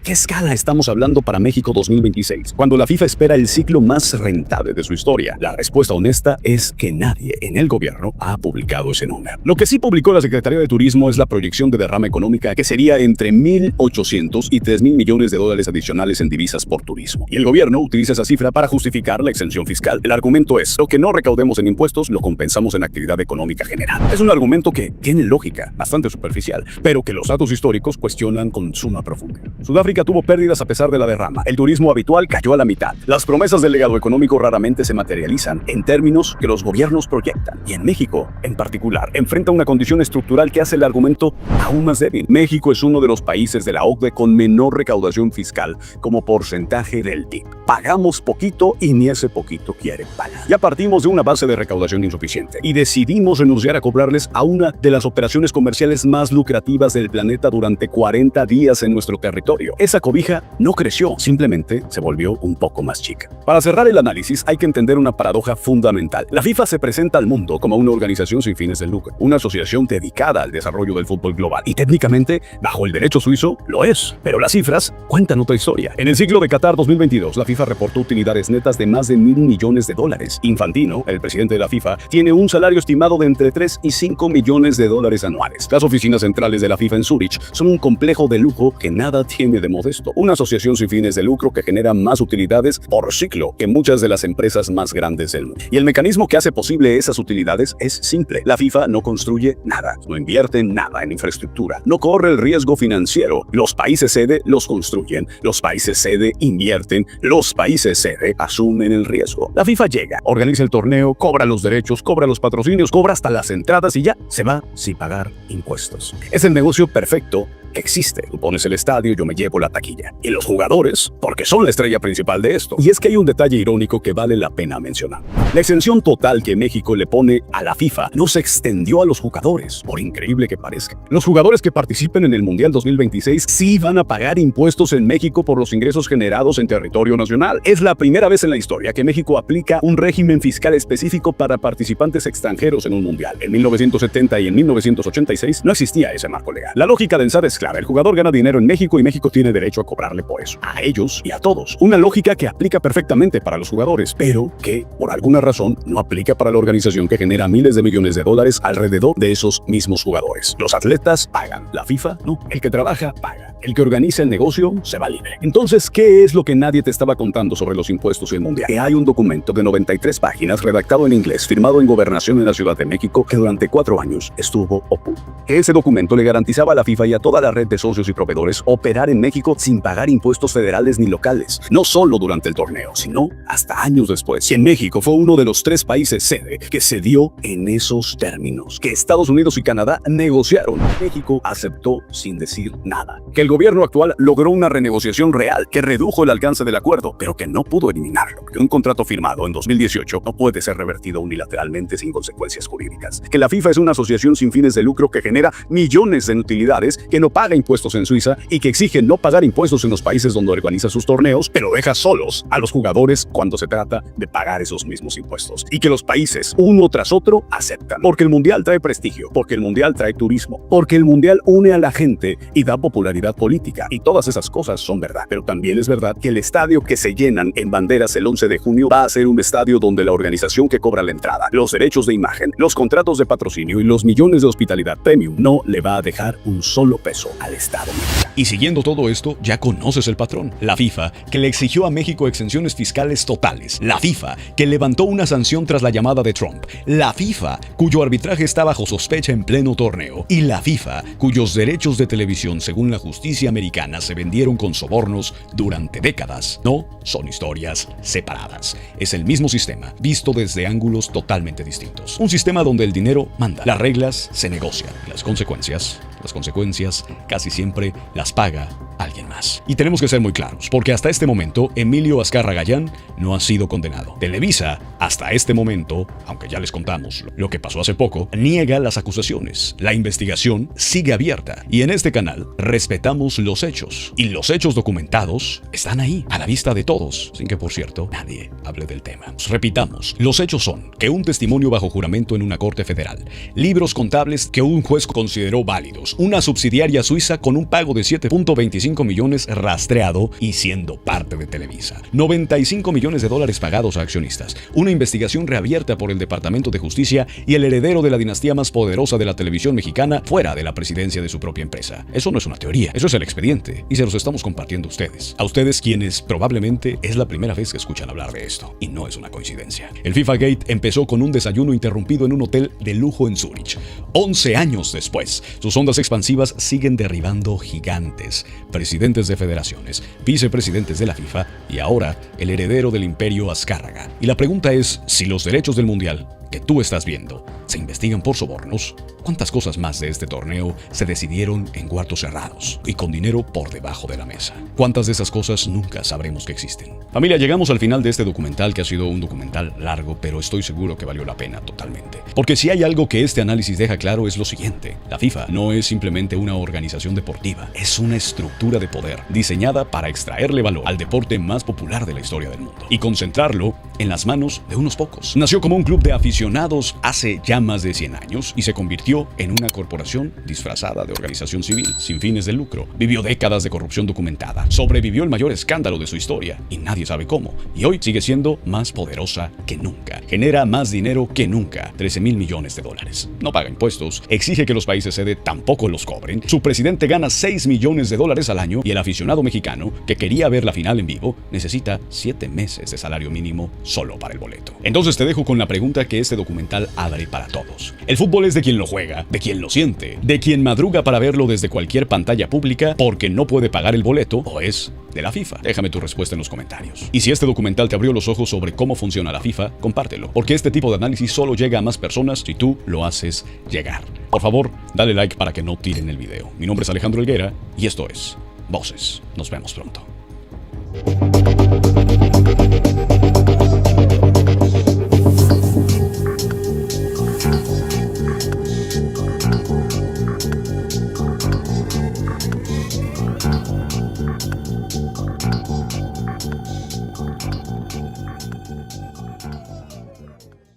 ¿Qué escala estamos hablando para México 2026, cuando la FIFA espera el ciclo más rentable de su historia? La respuesta honesta es que nadie en el gobierno ha publicado ese número. Lo que sí publicó la Secretaría de Turismo es la proyección de derrama económica, que sería entre $1.800 y $3.000 millones adicionales en divisas por turismo. Y el gobierno utiliza esa cifra para justificar la exención fiscal. El argumento es: lo que no recaudemos en impuestos lo compensamos en actividad económica general. Es un argumento que tiene lógica, bastante superficial, pero que los datos históricos cuestionan con suma profundidad. Sudáfrica tuvo pérdidas a pesar de la derrama. El turismo habitual cayó a la mitad. Las promesas del legado económico raramente se materializan en términos que los gobiernos proyectan. Y en México, en particular, enfrenta una condición estructural que hace el argumento aún más débil. México es uno de los países de la OCDE con menor recaudación fiscal como porcentaje del PIB. Pagamos poquito y ni ese poquito quiere pagar. Ya partimos de una base de recaudación insuficiente y decidimos renunciar a cobrarles a una de las operaciones comerciales más lucrativas del planeta durante 40 días en nuestro territorio. Esa cobija no creció, simplemente se volvió un poco más chica. Para cerrar el análisis, hay que entender una paradoja fundamental. La FIFA se presenta al mundo como una organización sin fines de lucro, una asociación dedicada al desarrollo del fútbol global, y técnicamente, bajo el derecho suizo, lo es. Pero las cifras cuentan otra historia. En el ciclo de Qatar 2022, la FIFA reportó utilidades netas de más de $1.000 millones. Infantino, el presidente de la FIFA, tiene un salario estimado de entre 3 y 5 millones de dólares anuales. Las oficinas centrales de la FIFA en Zúrich son un complejo de lujo que nada tiene de modesto. Una asociación sin fines de lucro que genera más utilidades por ciclo que muchas de las empresas más grandes del mundo. Y el mecanismo que hace posible esas utilidades es simple. La FIFA no construye nada, no invierte nada en infraestructura, no corre el riesgo financiero. Los países sede los construyen, los países sede invierten, los países sede asumen el riesgo. La FIFA llega, organiza el torneo, cobra los derechos, cobra los patrocinios, cobra hasta las entradas y ya se va sin pagar impuestos. Es el negocio perfecto que existe. Tú pones el estadio, yo me llevo la taquilla. Y los jugadores, porque son la estrella principal de esto. Y es que hay un detalle irónico que vale la pena mencionar. La exención total que México le pone a la FIFA no se extendió a los jugadores, por increíble que parezca. Los jugadores que participen en el Mundial 2026 sí van a pagar impuestos en México por los ingresos generados en territorio nacional. Es la primera vez en la historia que México aplica un régimen fiscal específico para participantes extranjeros en un Mundial. En 1970 y en 1986 no existía ese marco legal. La lógica de ENSAD es clara. El jugador gana dinero en México y México tiene derecho a cobrarle por eso. A ellos y a todos. Una lógica que aplica perfectamente para los jugadores, pero que, por alguna razón, no aplica para la organización que genera miles de millones de dólares alrededor de esos mismos jugadores. Los atletas pagan. La FIFA, no. El que trabaja, paga. El que organiza el negocio, se va libre. Entonces, ¿qué es lo que nadie te estaba contando sobre los impuestos y el Mundial? Que hay un documento de 93 páginas redactado en inglés, firmado en Gobernación en la Ciudad de México, que durante 4 años estuvo oculto. Ese documento le garantizaba a la FIFA y a toda la red de socios y proveedores operar en México sin pagar impuestos federales ni locales, no solo durante el torneo, sino hasta años después. Y en México fue uno de los 3 países sede que cedió en esos términos, que Estados Unidos y Canadá negociaron. México aceptó sin decir nada. Que el gobierno actual logró una renegociación real que redujo el alcance del acuerdo, pero que no pudo eliminarlo. Que un contrato firmado en 2018 no puede ser revertido unilateralmente sin consecuencias jurídicas. Que la FIFA es una asociación sin fines de lucro que genera millones de utilidades, que no paga impuestos en Suiza y que exige no pagar impuestos en los países donde organiza sus torneos, pero deja solos a los jugadores cuando se trata de pagar esos mismos impuestos. Y que los países, uno tras otro, aceptan. Porque el Mundial trae prestigio, porque el Mundial trae turismo, porque el Mundial une a la gente y da popularidad política. Y todas esas cosas son verdad. Pero también es verdad que el estadio que se llenan en banderas el 11 de junio va a ser un estadio donde la organización que cobra la entrada, los derechos de imagen, los contratos de patrocinio y los millones de hospitalidad premium no le va a dejar un solo peso al Estado. Y siguiendo todo esto, ya conoces el patrón. La FIFA, que le exigió a México exenciones fiscales totales. La FIFA, que levantó una sanción tras la llamada de Trump. La FIFA, cuyo arbitraje está bajo sospecha en pleno torneo. Y la FIFA, cuyos derechos de televisión, según la justicia americana, se vendieron con sobornos durante décadas. No son historias separadas. Es el mismo sistema, visto desde ángulos totalmente distintos. Un sistema donde el dinero manda. Las reglas se negocian. Las consecuencias casi siempre las paga alguien más. Y tenemos que ser muy claros, porque hasta este momento Emilio Azcárraga Gallán no ha sido condenado. Televisa, hasta este momento, aunque ya les contamos lo que pasó hace poco, niega las acusaciones. La investigación sigue abierta y en este canal respetamos los hechos. Y los hechos documentados están ahí, a la vista de todos, sin que, por cierto, nadie hable del tema. Repitamos, los hechos son que un testimonio bajo juramento en una corte federal, libros contables que un juez consideró válidos, una subsidiaria suiza con un pago de 7.25 millones rastreado y siendo parte de Televisa, 95 millones de dólares pagados a accionistas, una investigación reabierta por el Departamento de Justicia y el heredero de la dinastía más poderosa de la televisión mexicana fuera de la presidencia de su propia empresa. Eso no es una teoría, eso es el expediente y se los estamos compartiendo a ustedes quienes probablemente es la primera vez que escuchan hablar de esto y no es una coincidencia. El FIFA Gate empezó con un desayuno interrumpido en un hotel de lujo en Zúrich. 11 años después, sus ondas expansivas siguen derribando gigantes, presidentes de federaciones, vicepresidentes de la FIFA y ahora el heredero del imperio Azcárraga. Y la pregunta es, si los derechos del mundial que tú estás viendo se investigan por sobornos, ¿cuántas cosas más de este torneo se decidieron en cuartos cerrados y con dinero por debajo de la mesa? ¿Cuántas de esas cosas nunca sabremos que existen? Familia, llegamos al final de este documental, que ha sido un documental largo, pero estoy seguro que valió la pena totalmente. Porque si hay algo que este análisis deja claro es lo siguiente: la FIFA no es simplemente una organización deportiva, es una estructura de poder diseñada para extraerle valor al deporte más popular de la historia del mundo y concentrarlo en las manos de unos pocos. Nació como un club de aficionados hace ya más de 100 años y se convirtió en una corporación disfrazada de organización civil sin fines de lucro. Vivió décadas de corrupción documentada, sobrevivió el mayor escándalo de su historia y nadie sabe cómo, y hoy sigue siendo más poderosa que nunca. Genera más dinero que nunca, 13,000 millones de dólares. No paga impuestos, exige que los países sede tampoco los cobren. Su presidente gana 6 millones de dólares al año y el aficionado mexicano que quería ver la final en vivo necesita 7 meses de salario mínimo solo para el boleto. Entonces te dejo con la pregunta que este documental abre para todos. El fútbol es de quien lo juega, de quien lo siente, de quien madruga para verlo desde cualquier pantalla pública porque no puede pagar el boleto, o es de la FIFA. Déjame tu respuesta en los comentarios. Y si este documental te abrió los ojos sobre cómo funciona la FIFA, compártelo, porque este tipo de análisis solo llega a más personas si tú lo haces llegar. Por favor, dale like para que no tiren el video. Mi nombre es Alejandro Helguera y esto es Voces. Nos vemos pronto.